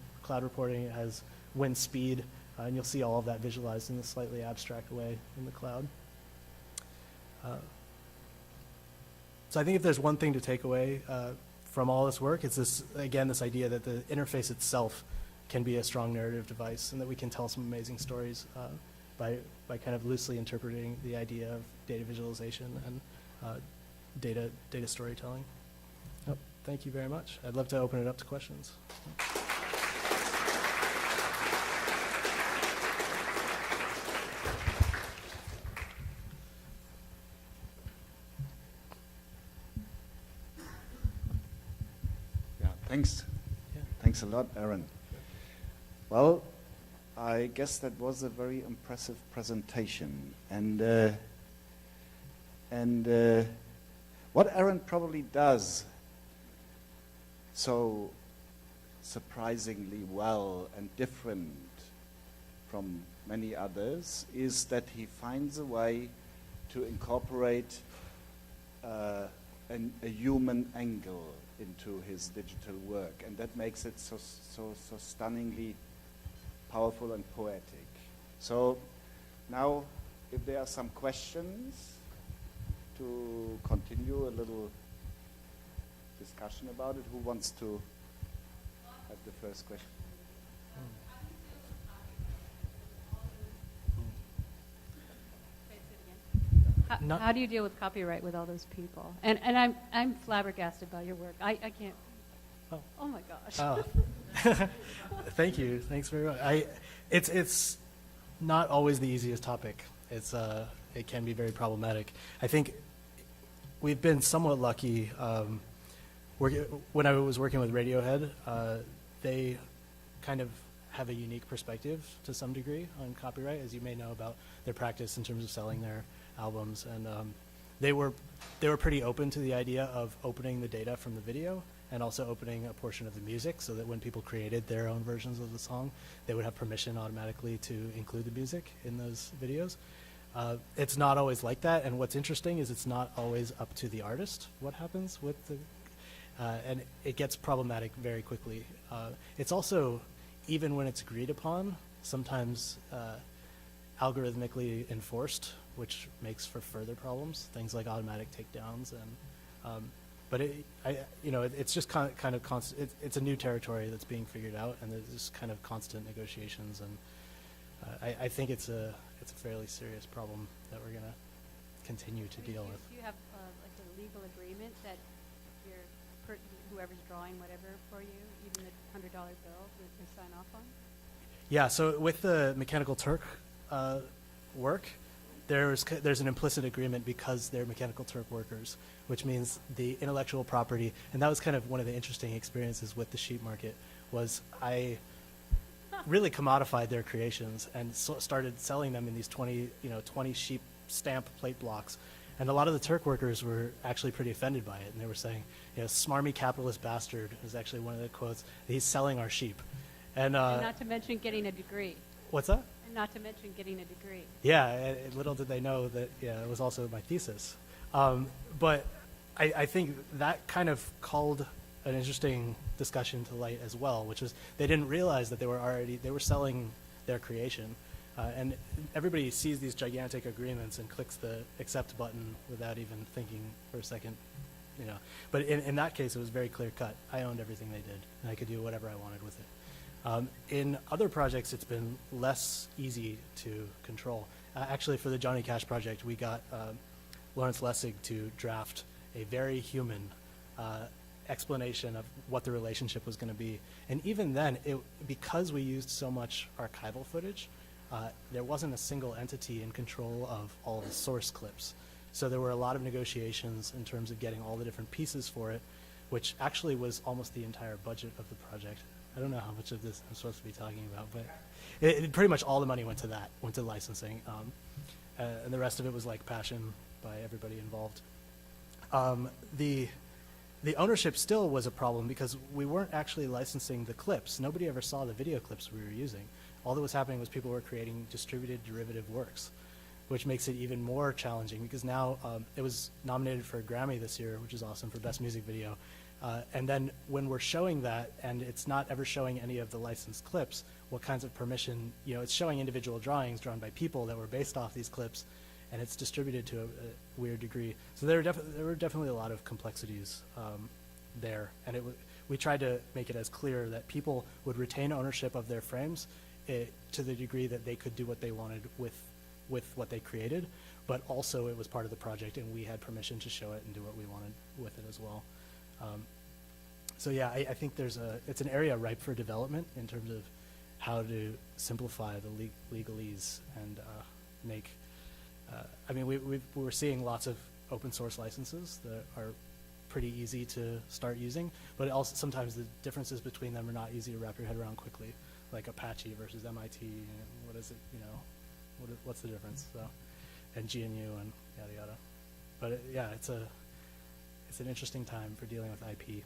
it has wind speed, and you'll see all of that visualized in a slightly abstract way in the cloud. So I think if there's one thing to take away from all this work, it's this idea that the interface itself can be a strong narrative device, and that we can tell some amazing stories by kind of loosely interpreting the idea of data visualization and data storytelling. Oh, thank you very much. I'd love to open it up to questions. Thanks. Yeah. Thanks a lot, Aaron. Well, I guess that was a very impressive presentation. And what Aaron probably does so surprisingly well and different from many others is that he finds a way to incorporate a human angle into his digital work, and that makes it so stunningly powerful and poetic. So now, if there are some questions to continue a little discussion about it, who wants to have the first question? How do you deal with copyright with all those people? And I'm flabbergasted by your work. I can't. Oh my gosh. Oh. Thank you. Thanks very much. It's not always the easiest topic. It can be very problematic. I think we've been somewhat lucky. When I was working with Radiohead, they kind of have a unique perspective to some degree on copyright, as you may know about their practice in terms of selling their albums, and they were pretty open to the idea of opening the data from the video and also opening a portion of the music, so that when people created their own versions of the song, they would have permission automatically to include the music in those videos. It's not always like that, and what's interesting is it's not always up to the artist what happens with the, and it gets problematic very quickly. It's also, even when it's agreed upon, sometimes algorithmically enforced, which makes for further problems, things like automatic takedowns. And but it's just kind of constant. It's a new territory that's being figured out, and there's just kind of constant negotiations. And I think it's a fairly serious problem that we're going to continue to deal with. Do you have like a legal agreement that whoever's drawing whatever for you, even the $100 bill, would sign off on? Yeah. So with the Mechanical Turk work, there's an implicit agreement because they're Mechanical Turk workers, which means the intellectual property, and that was kind of one of the interesting experiences with the sheep market, was I really commodified their creations and started selling them in these 20 sheep stamp plate blocks. And a lot of the Turk workers were actually pretty offended by it, and they were saying, "Smarmy capitalist bastard" is actually one of the quotes. He's selling our sheep, and not to mention getting a degree. What's that? And not to mention getting a degree. Yeah, little did they know that it was also my thesis. But I think that kind of called an interesting discussion to light as well, which is they didn't realize that they were selling their creation. And everybody sees these gigantic agreements and clicks the accept button without even thinking for a second you know. But in that case, it was very clear cut. I owned everything they did, and I could do whatever I wanted with it. In other projects, it's been less easy to control. Actually, for the Johnny Cash project, we got Lawrence Lessig to draft a very human explanation of what the relationship was going to be. And even then, because we used so much archival footage, there wasn't a single entity in control of all the source clips. So there were a lot of negotiations in terms of getting all the different pieces for it, which actually was almost the entire budget of the project. I don't know how much of this I'm supposed to be talking about, but pretty much all the money went to that, went to licensing. And the rest of it was like passion by everybody involved. The ownership still was a problem because we weren't actually licensing the clips. Nobody ever saw the video clips we were using. All that was happening was people were creating distributed derivative works, which makes it even more challenging because now it was nominated for a Grammy this year, which is awesome, for Best Music Video. And then when we're showing that and it's not ever showing any of the licensed clips, what kinds of permission, you know, it's showing individual drawings drawn by people that were based off these clips, and it's distributed to a weird degree. So there were definitely a lot of complexities there, and we tried to make it as clear that people would retain ownership of their frames to the degree that they could do what they wanted with what they created, but also it was part of the project and we had permission to show it and do what we wanted with it as well. So yeah, I think it's an area ripe for development in terms of how to simplify the legalese and make, I mean, we're seeing lots of open source licenses that are pretty easy to start using, but also sometimes the differences between them are not easy to wrap your head around quickly, like Apache versus MIT, and what is it, you know, what's the difference, so, and GNU and yada yada. But yeah, it's an interesting time for dealing with IP.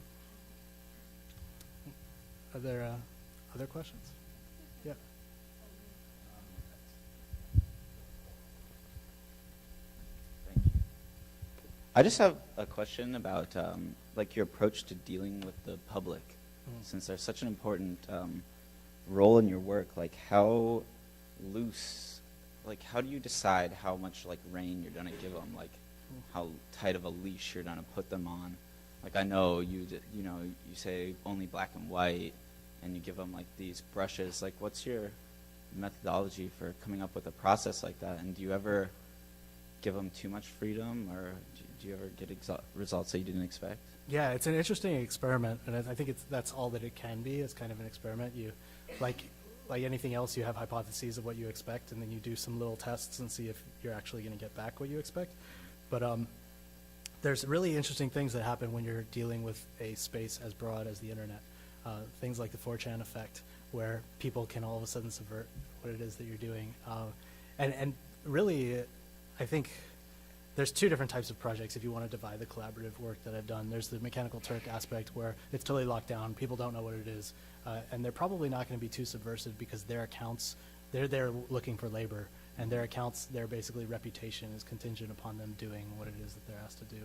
Are there other questions? Yeah. I just have a question about like your approach to dealing with the public, since there's such an important role in your work. Like how loose, like how do you decide how much like rein you're gonna give them? Like how tight of a leash you're gonna put them on? Like I know you say only black and white, and you give them like these brushes. Like what's your methodology for coming up with a process like that? And do you ever give them too much freedom, or do you ever get results that you didn't expect? Yeah, it's an interesting experiment, and I think that's all that it can be. It's kind of an experiment. You, like anything else, you have hypotheses of what you expect, and then you do some little tests and see if you're actually going to get back what you expect. But there's really interesting things that happen when you're dealing with a space as broad as the internet. Things like the 4chan effect, where people can all of a sudden subvert what it is that you're doing. And really, I think there's two different types of projects if you want to divide the collaborative work that I've done. There's the Mechanical Turk aspect where it's totally locked down, people don't know what it is, and they're probably not going to be too subversive because their accounts, they're there looking for labor, and their accounts, their basically reputation is contingent upon them doing what it is that they're asked to do.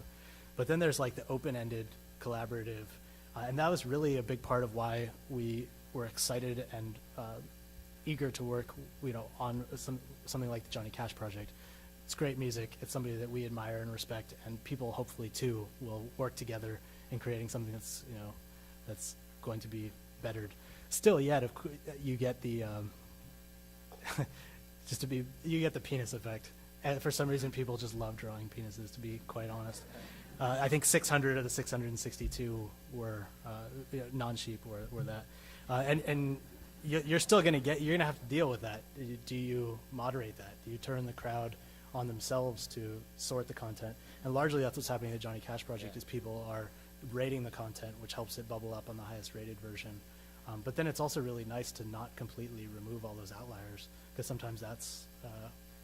But then there's like the open-ended collaborative, and that was really a big part of why we were excited and eager to work, on something like the Johnny Cash project. It's great music. It's somebody that we admire and respect, and people hopefully too will work together in creating something that's going to be bettered. Still, yet you get the you get the penis effect, and for some reason people just love drawing penises. To be quite honest, I think 600 of the 662 were non-sheep were that, and you're still going to you're going to have to deal with that. Do you moderate that? Do you turn the crowd on themselves to sort the content? And largely that's what's happening at the Johnny Cash project, is people are rating the content, which helps it bubble up on the highest rated version. But then it's also really nice to not completely remove all those outliers, because sometimes that's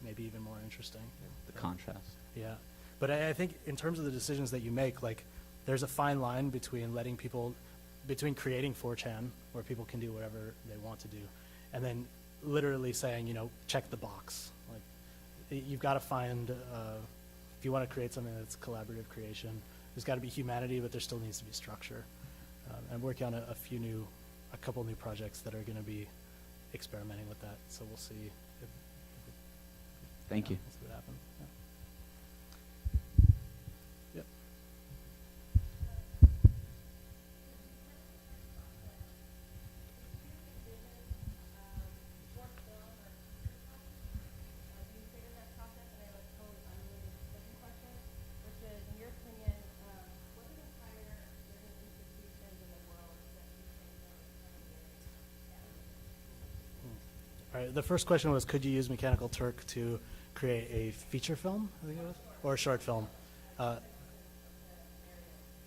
maybe even more interesting. The contrast. Yeah. But I think in terms of the decisions that you make, like there's a fine line between between creating 4chan, where people can do whatever they want to do, and then literally saying, check the box. Like, you've got to find, if you want to create something that's collaborative creation, there's got to be humanity, but there still needs to be structure. I'm working on a couple new projects that are going to be experimenting with that, so we'll see. Thank you. We'll see what happens. Yeah. Yep. right, the first question was, could you use Mechanical Turk to create a feature film, I think it was, or a short film?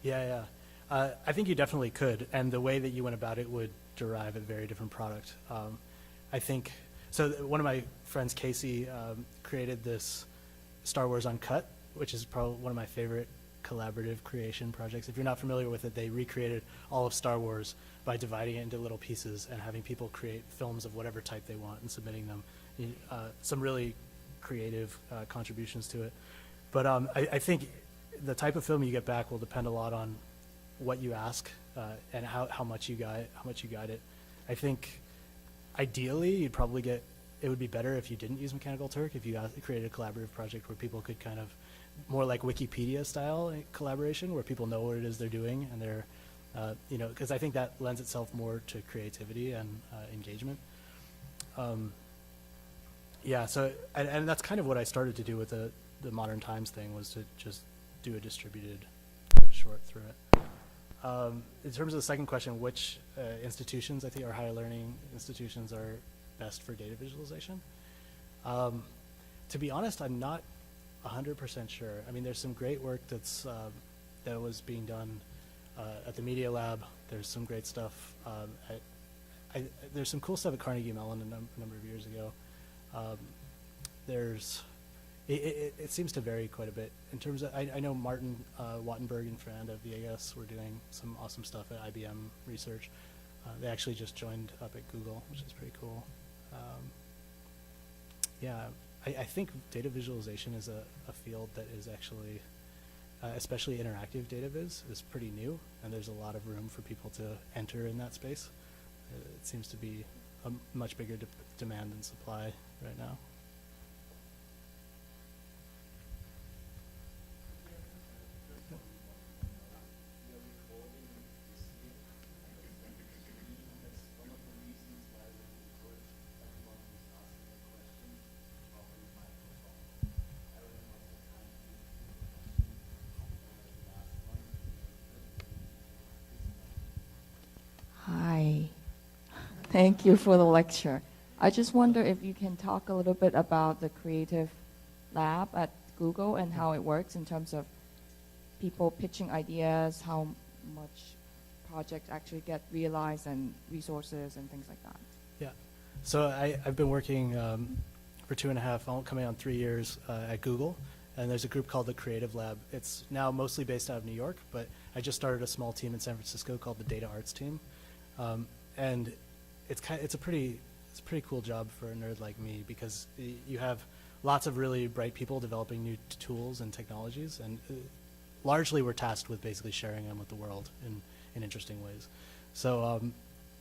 Yeah. I think you definitely could, and the way that you went about it would derive a very different product. I think, so one of my friends, Casey, created this Star Wars Uncut, which is probably one of my favorite collaborative creation projects. If you're not familiar with it, they recreated all of Star Wars by dividing it into little pieces and having people create films of whatever type they want and submitting them. Some really creative contributions to it. But I think the type of film you get back will depend a lot on what you ask and how much you guide it. I think ideally you'd probably get, it would be better if you didn't use Mechanical Turk, if you created a collaborative project where people could kind of, more like Wikipedia style collaboration, where people know what it is they're doing and they're, because I think that lends itself more to creativity and engagement. Yeah, so, and that's kind of what I started to do with the Modern Times thing, was to just do a distributed short through it. In terms of the second question, which institutions I think, or higher learning institutions are best for data visualization? To be honest, I'm not 100% sure. I mean, there's some great work that was being done at the Media Lab. There's some great stuff. There's some cool stuff at Carnegie Mellon a number of years ago. It seems to vary quite a bit. In terms of, I know Martin Wattenberg and Fernanda Villegas were doing some awesome stuff at IBM Research. They actually just joined up at Google, which is pretty cool. Yeah, I think data visualization is a field that is actually, especially interactive data viz, is pretty new, and there's a lot of room for people to enter in that space. It seems to be a much bigger demand than supply right now. Hi. Thank you for the lecture. I just wonder if you can talk a little bit about the creative lab at Google and how it works in terms of people pitching ideas, how much projects actually get realized, and resources and things like that. Yeah. So I've been working for 2.5, coming on 3 years at Google, and there's a group called the Creative Lab. It's now mostly based out of New York, but I just started a small team in San Francisco called the Data Arts team. And it's a pretty cool job for a nerd like me, because you have lots of really bright people developing new tools and technologies, and largely we're tasked with basically sharing them with the world in interesting ways. So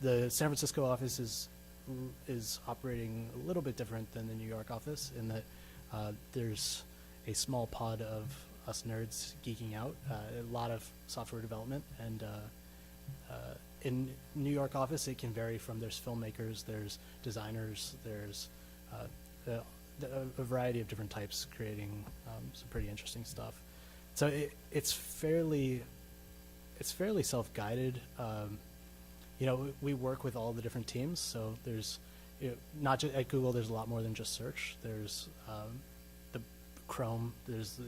the San Francisco office is operating a little bit different than the New York office, in that there's a small pod of us nerds geeking out, a lot of software development, and in New York office, it can vary from, there's filmmakers, there's designers, there's a variety of different types creating some pretty interesting stuff. So it's fairly self-guided. We work with all the different teams. So there's, not just at Google, there's a lot more than just search. There's the Chrome. There's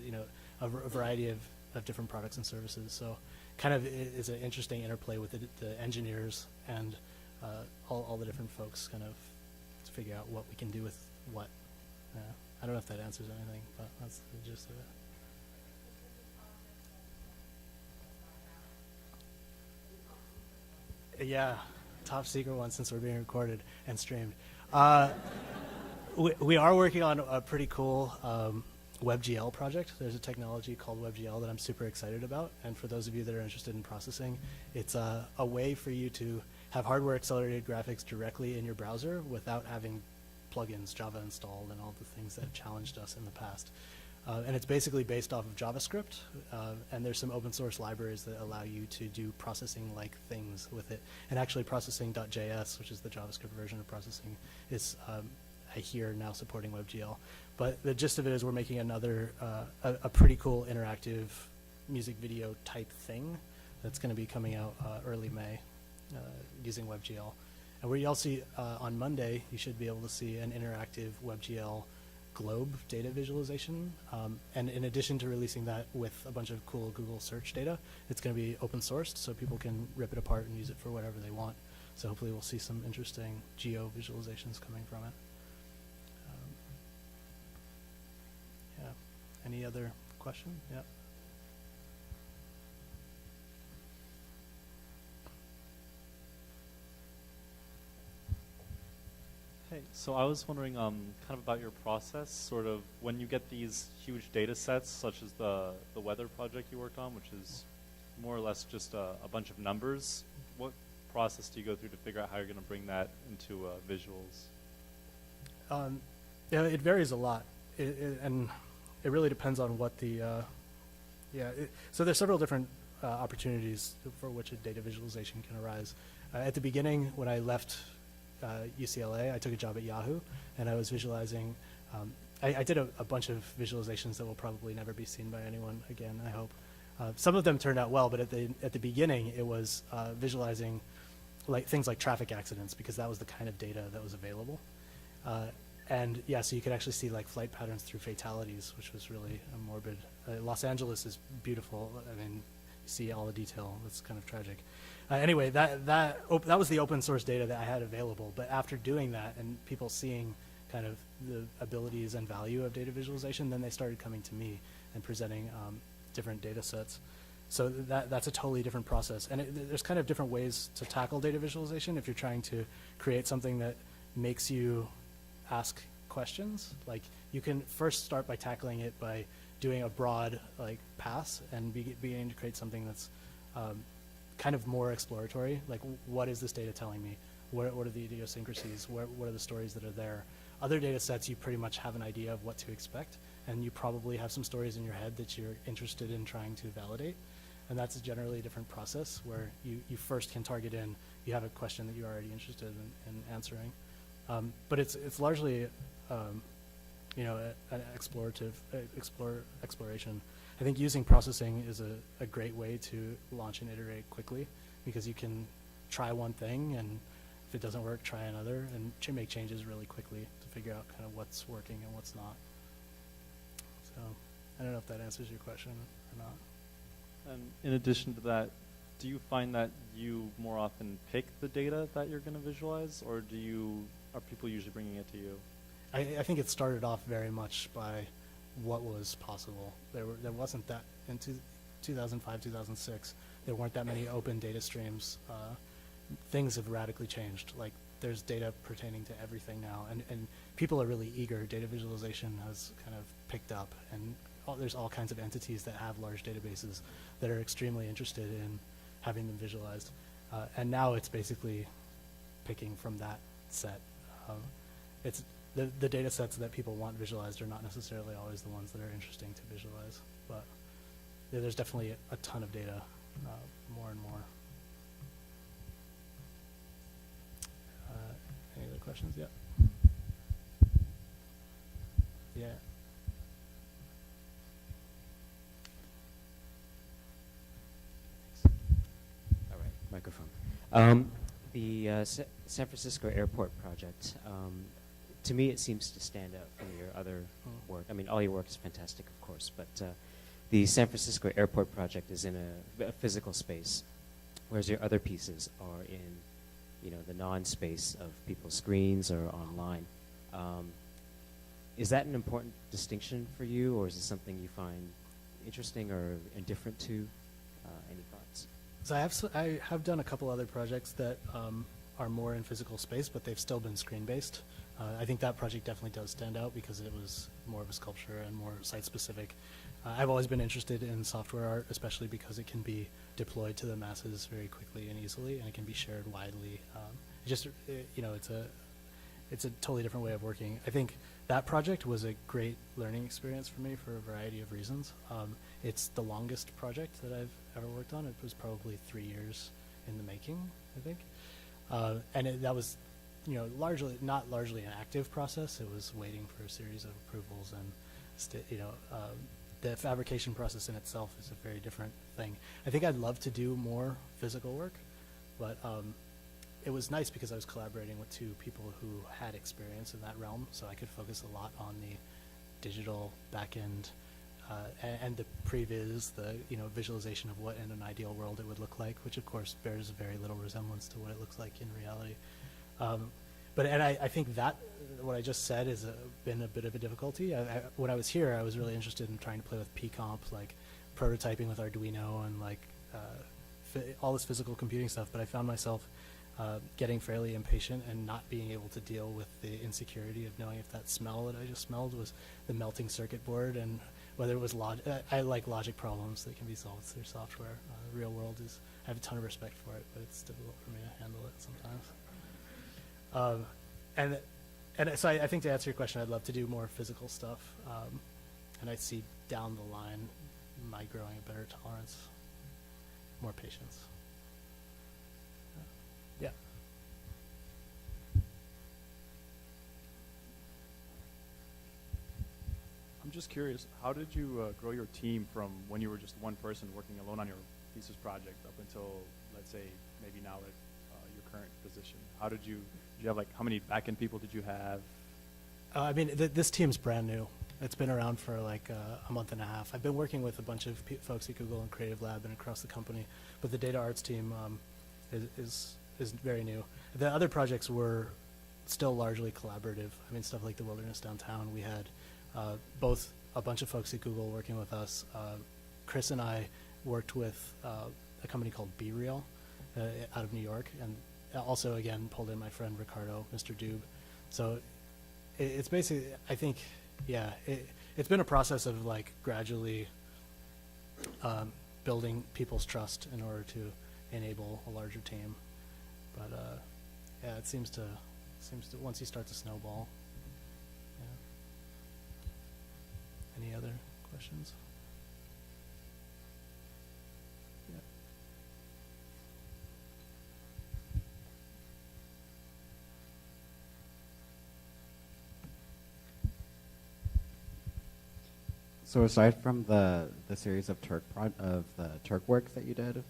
a variety of different products and services. So kind of is an interesting interplay with the engineers and all the different folks, kind of to figure out what we can do with what. I don't know if that answers anything, but that's the gist of it. Yeah, top secret one, since we're being recorded and streamed. We are working on a pretty cool WebGL project. There's a technology called WebGL that I'm super excited about, and for those of you that are interested in processing, it's a way for you to have hardware accelerated graphics directly in your browser without having plugins, Java installed, and all the things that have challenged us in the past. And it's basically based off of JavaScript, and there's some open source libraries that allow you to do processing-like things with it. And actually processing.js, which is the JavaScript version of processing, is I hear now supporting WebGL. But the gist of it is we're making another, a pretty cool interactive music video type thing that's going to be coming out early May using WebGL. And where you'll see on Monday, you should be able to see an interactive WebGL globe data visualization. And in addition to releasing that with a bunch of cool Google search data, it's going to be open sourced, so people can rip it apart and use it for whatever they want. So hopefully we'll see some interesting geo visualizations coming from it. Yeah. Any other question? Yeah. Hey, so I was wondering kind of about your process, sort of when you get these huge data sets, such as the weather project you worked on, which is more or less just a bunch of numbers. What process do you go through to figure out how you're going to bring that into visuals? Yeah, it varies a lot, and it really depends on what the, so there's several different opportunities for which a data visualization can arise. At the beginning, when I left UCLA, I took a job at Yahoo, and I was visualizing, I did a bunch of visualizations that will probably never be seen by anyone again, I hope. Some of them turned out well, but at the beginning, it was visualizing things like traffic accidents, because that was the kind of data that was available. And yeah, so you could actually see like flight patterns through fatalities, which was really morbid. Los Angeles is beautiful. I mean, you see all the detail. It's kind of tragic. Anyway, that was the open source data that I had available. But after doing that and people seeing kind of the abilities and value of data visualization, then they started coming to me and presenting different data sets. So that's a totally different process. And there's kind of different ways to tackle data visualization if you're trying to create something that makes you ask questions. Like, you can first start by tackling it by doing a broad pass and beginning to create something that's kind of more exploratory. Like, what is this data telling me? What are the idiosyncrasies? What are the stories that are there? Other data sets, you pretty much have an idea of what to expect, and you probably have some stories in your head that you're interested in trying to validate. And that's generally a different process where you first can target in, you have a question that you're already interested in answering. But it's largely, you know, an exploration. I think using processing is a great way to launch and iterate quickly, because you can try one thing, and if it doesn't work, try another, and make changes really quickly to figure out kind of what's working and what's not. So I don't know if that answers your question or not. And in addition to that, do you find that you more often pick the data that you're going to visualize, or are people usually bringing it to you? I think it started off very much by what was possible. There wasn't that in 2005, 2006. There weren't that many open data streams. Things have radically changed. Like, there's data pertaining to everything now, and people are really eager. Data visualization has kind of picked up, and there's all kinds of entities that have large databases that are extremely interested in having them visualized. And now it's basically picking from that set. It's the data sets that people want visualized are not necessarily always the ones that are interesting to visualize, but there's definitely a ton of data, more and more. Any other questions? Yeah. Yeah. All right, microphone. The San Francisco Airport project, to me it seems to stand out from your other work. I mean, all your work is fantastic, of course, but the San Francisco Airport project is in a physical space, whereas your other pieces are in, you know, the non-space of people's screens or online. Is that an important distinction for you, or is it something you find interesting or indifferent to? Any thoughts? So I have done a couple other projects that are more in physical space, but they've still been screen-based. I think that project definitely does stand out because it was more of a sculpture and more site-specific. I've always been interested in software art, especially because it can be deployed to the masses very quickly and easily, and it can be shared widely. You know, it's a totally different way of working. I think that project was a great learning experience for me for a variety of reasons. It's the longest project that I've ever worked on. It was probably 3 years in the making, I think. And that was, you know, not largely an active process. It was waiting for a series of approvals, and you know, the fabrication process in itself is a very different thing. I think I'd love to do more physical work, but it was nice because I was collaborating with two people who had experience in that realm, so I could focus a lot on the digital backend and the previs, the visualization of what in an ideal world it would look like, which of course bears very little resemblance to what it looks like in reality. I think that what I just said has been a bit of a difficulty. When I was here, I was really interested in trying to play with pcomp, like prototyping with Arduino and like all this physical computing stuff, but I found myself getting fairly impatient and not being able to deal with the insecurity of knowing if that smell that I just smelled was the melting circuit board, and whether it was I like logic problems that can be solved through software. The real world is, I have a ton of respect for it, but it's difficult for me to handle it sometimes. So I think to answer your question, I'd love to do more physical stuff, and I see down the line my growing a better tolerance, more patience. Yeah. I'm just curious, how did you grow your team from when you were just one person working alone on your thesis project up until, let's say, maybe now at your current position? How did you have like, how many back-end people did you have? I mean, this team's brand new. It's been around for like a month and a half. I've been working with a bunch of folks at Google and Creative Lab and across the company, but the data arts team is very new. The other projects were still largely collaborative. I mean, stuff like the Wilderness Downtown, we had both a bunch of folks at Google working with us. Chris and I worked with a company called Be Real out of New York, and also, again, pulled in my friend Ricardo, Mr. Dube. So it's basically, I think, yeah, it's been a process of like gradually building people's trust in order to enable a larger team. But yeah, it seems to once you start to snowball. Yeah. Any other questions? Yeah. So aside from the series of Turk works that you did,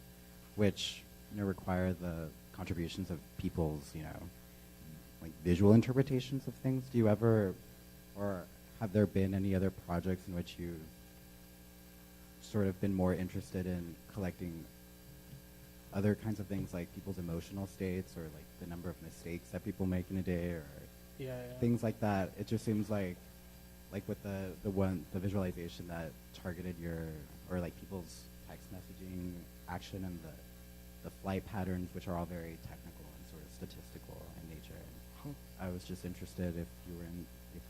which require the contributions of people's like visual interpretations of things, do you ever, or have there been any other projects in which you've sort of been more interested in collecting other kinds of things like people's emotional states or like the number of mistakes that people make in a day or things like that? It just seems like with the visualization that targeted or like people's text messaging action and the flight patterns, which are all very technical and sort of statistical in nature. And I was just interested if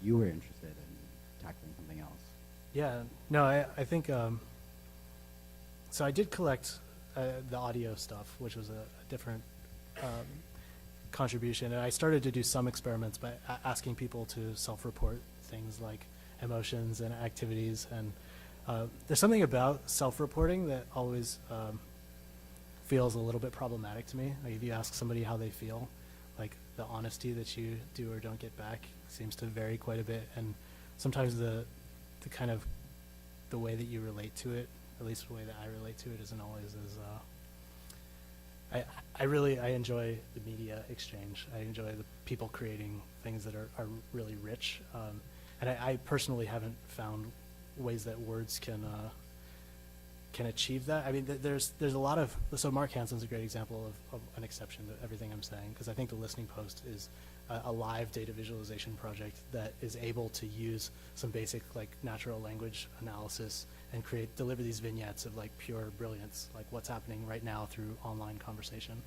you were interested in tackling something else. Yeah, no, I think so. I did collect the audio stuff, which was a different contribution, and I started to do some experiments by asking people to self-report things like emotions and activities, and there's something about self-reporting that always feels a little bit problematic to me. Like if you ask somebody how they feel, like the honesty that you do or don't get back seems to vary quite a bit, and sometimes the kind of the way that you relate to it, at least the way that I relate to it, isn't always as I enjoy the media exchange. I enjoy the people creating things that are really rich, and I personally haven't found ways that words can achieve that. I mean, there's a lot of, so Mark Hansen's a great example of an exception to everything I'm saying, because I think the Listening Post is a live data visualization project that is able to use some basic like natural language analysis and deliver these vignettes of like pure brilliance, like what's happening right now through online conversation.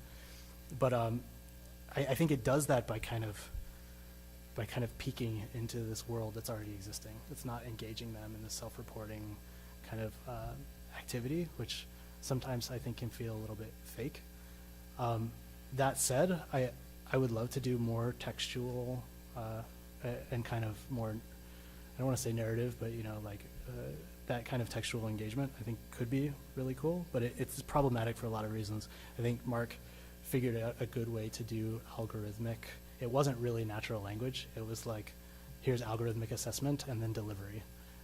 But I think it does that by kind of peeking into this world that's already existing. It's not engaging them in the self-reporting kind of activity, which sometimes I think can feel a little bit fake. That said, I would love to do more textual and kind of more, I don't want to say narrative, but like that kind of textual engagement I think could be really cool, but it's problematic for a lot of reasons. I think Mark figured out a good way to do algorithmic. It wasn't really natural language. It was like, here's algorithmic assessment and then delivery.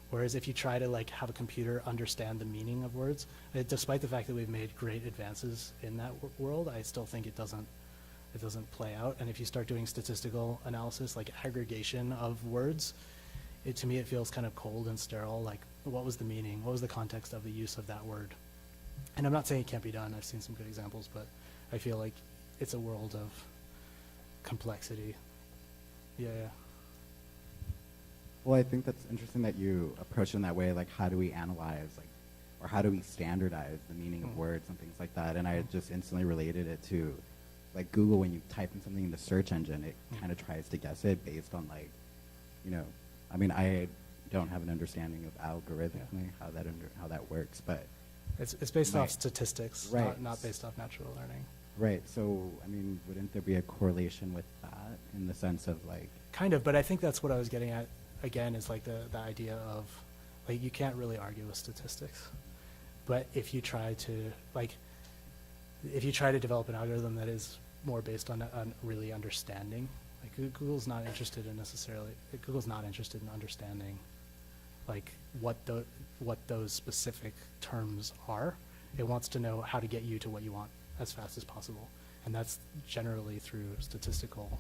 Whereas if you try to like have a computer understand the meaning of words, despite the fact that we've made great advances in that world, I still think it doesn't it doesn't play out. And if you start doing statistical analysis, like aggregation of words, to me it feels kind of cold and sterile. Like, what was the meaning? What was the context of the use of that word? And I'm not saying it can't be done. I've seen some good examples, but I feel like it's a world of complexity. Yeah. Well, I think that's interesting that you approach it in that way. Like, how do we analyze, like, or how do we standardize the meaning of words and things like that? And I just instantly related it to, like, Google. When you type in something in the search engine, it kind of tries to guess it based on, like, you know, I mean, I don't have an understanding of algorithmically how that works, but it's based off statistics, right? Not based off natural learning. Right. So, I mean, wouldn't there be a correlation with that in the sense of, like? Kind of, but I think that's what I was getting at. Again, is like the idea of, like, you can't really argue with statistics, but if you try to develop an algorithm that is more based on really understanding, like Google's not interested in understanding, like, what those specific terms are. It wants to know how to get you to what you want as fast as possible, and that's generally through statistical.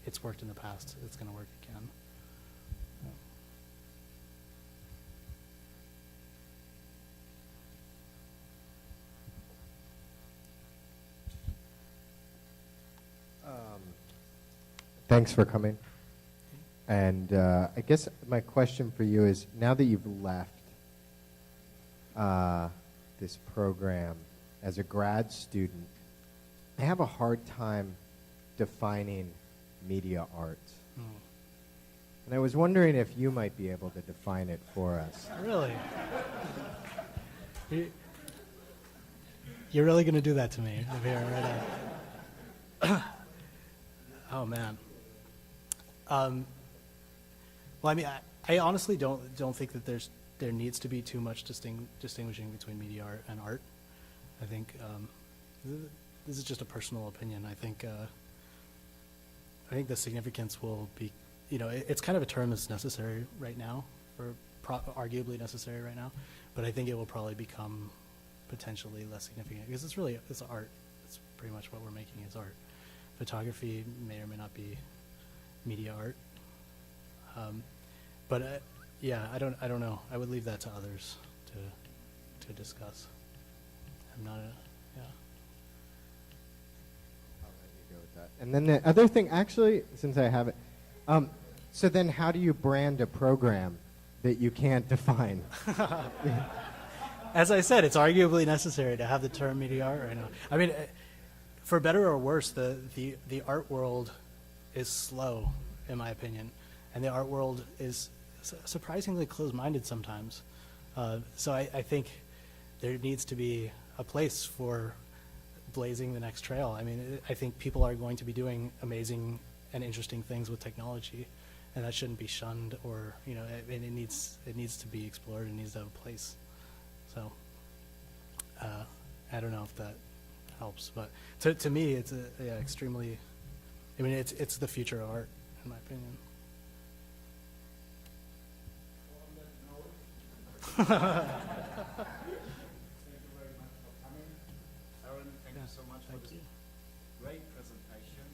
It's worked in the past, it's going to work again. Thanks for coming. And I guess my question for you is, now that you've left this program as a grad student, I have a hard time defining media art. And I was wondering if you might be able to define it for us. Really? You're really going to do that to me over here right now? Oh, man. Well, I mean, I honestly don't think that there needs to be too much distinguishing between media art and art. I think this is just a personal opinion. I think the significance will be, you know, it's kind of a term that's necessary right now, or arguably necessary right now, but I think it will probably become potentially less significant because it's art. It's pretty much what we're making is art. Photography may or may not be media art, but yeah, I don't know. I would leave that to others to discuss. I'm not yeah. I'll let you go with that. And then the other thing, actually, since I have it, so then how do you brand a program that you can't define? As I said, it's arguably necessary to have the term media art right now. I mean, for better or worse, the art world is slow, in my opinion, and the art world is surprisingly closed-minded sometimes. So I think there needs to be a place for blazing the next trail. I mean, I think people are going to be doing amazing and interesting things with technology, and that shouldn't be shunned, or, you know, it needs to be explored. It needs to have a place. So I don't know if that helps, but to me, it's extremely. I mean, it's the future of art, in my opinion. Thank you very much for coming. Aaron, thank you so much for this great presentation.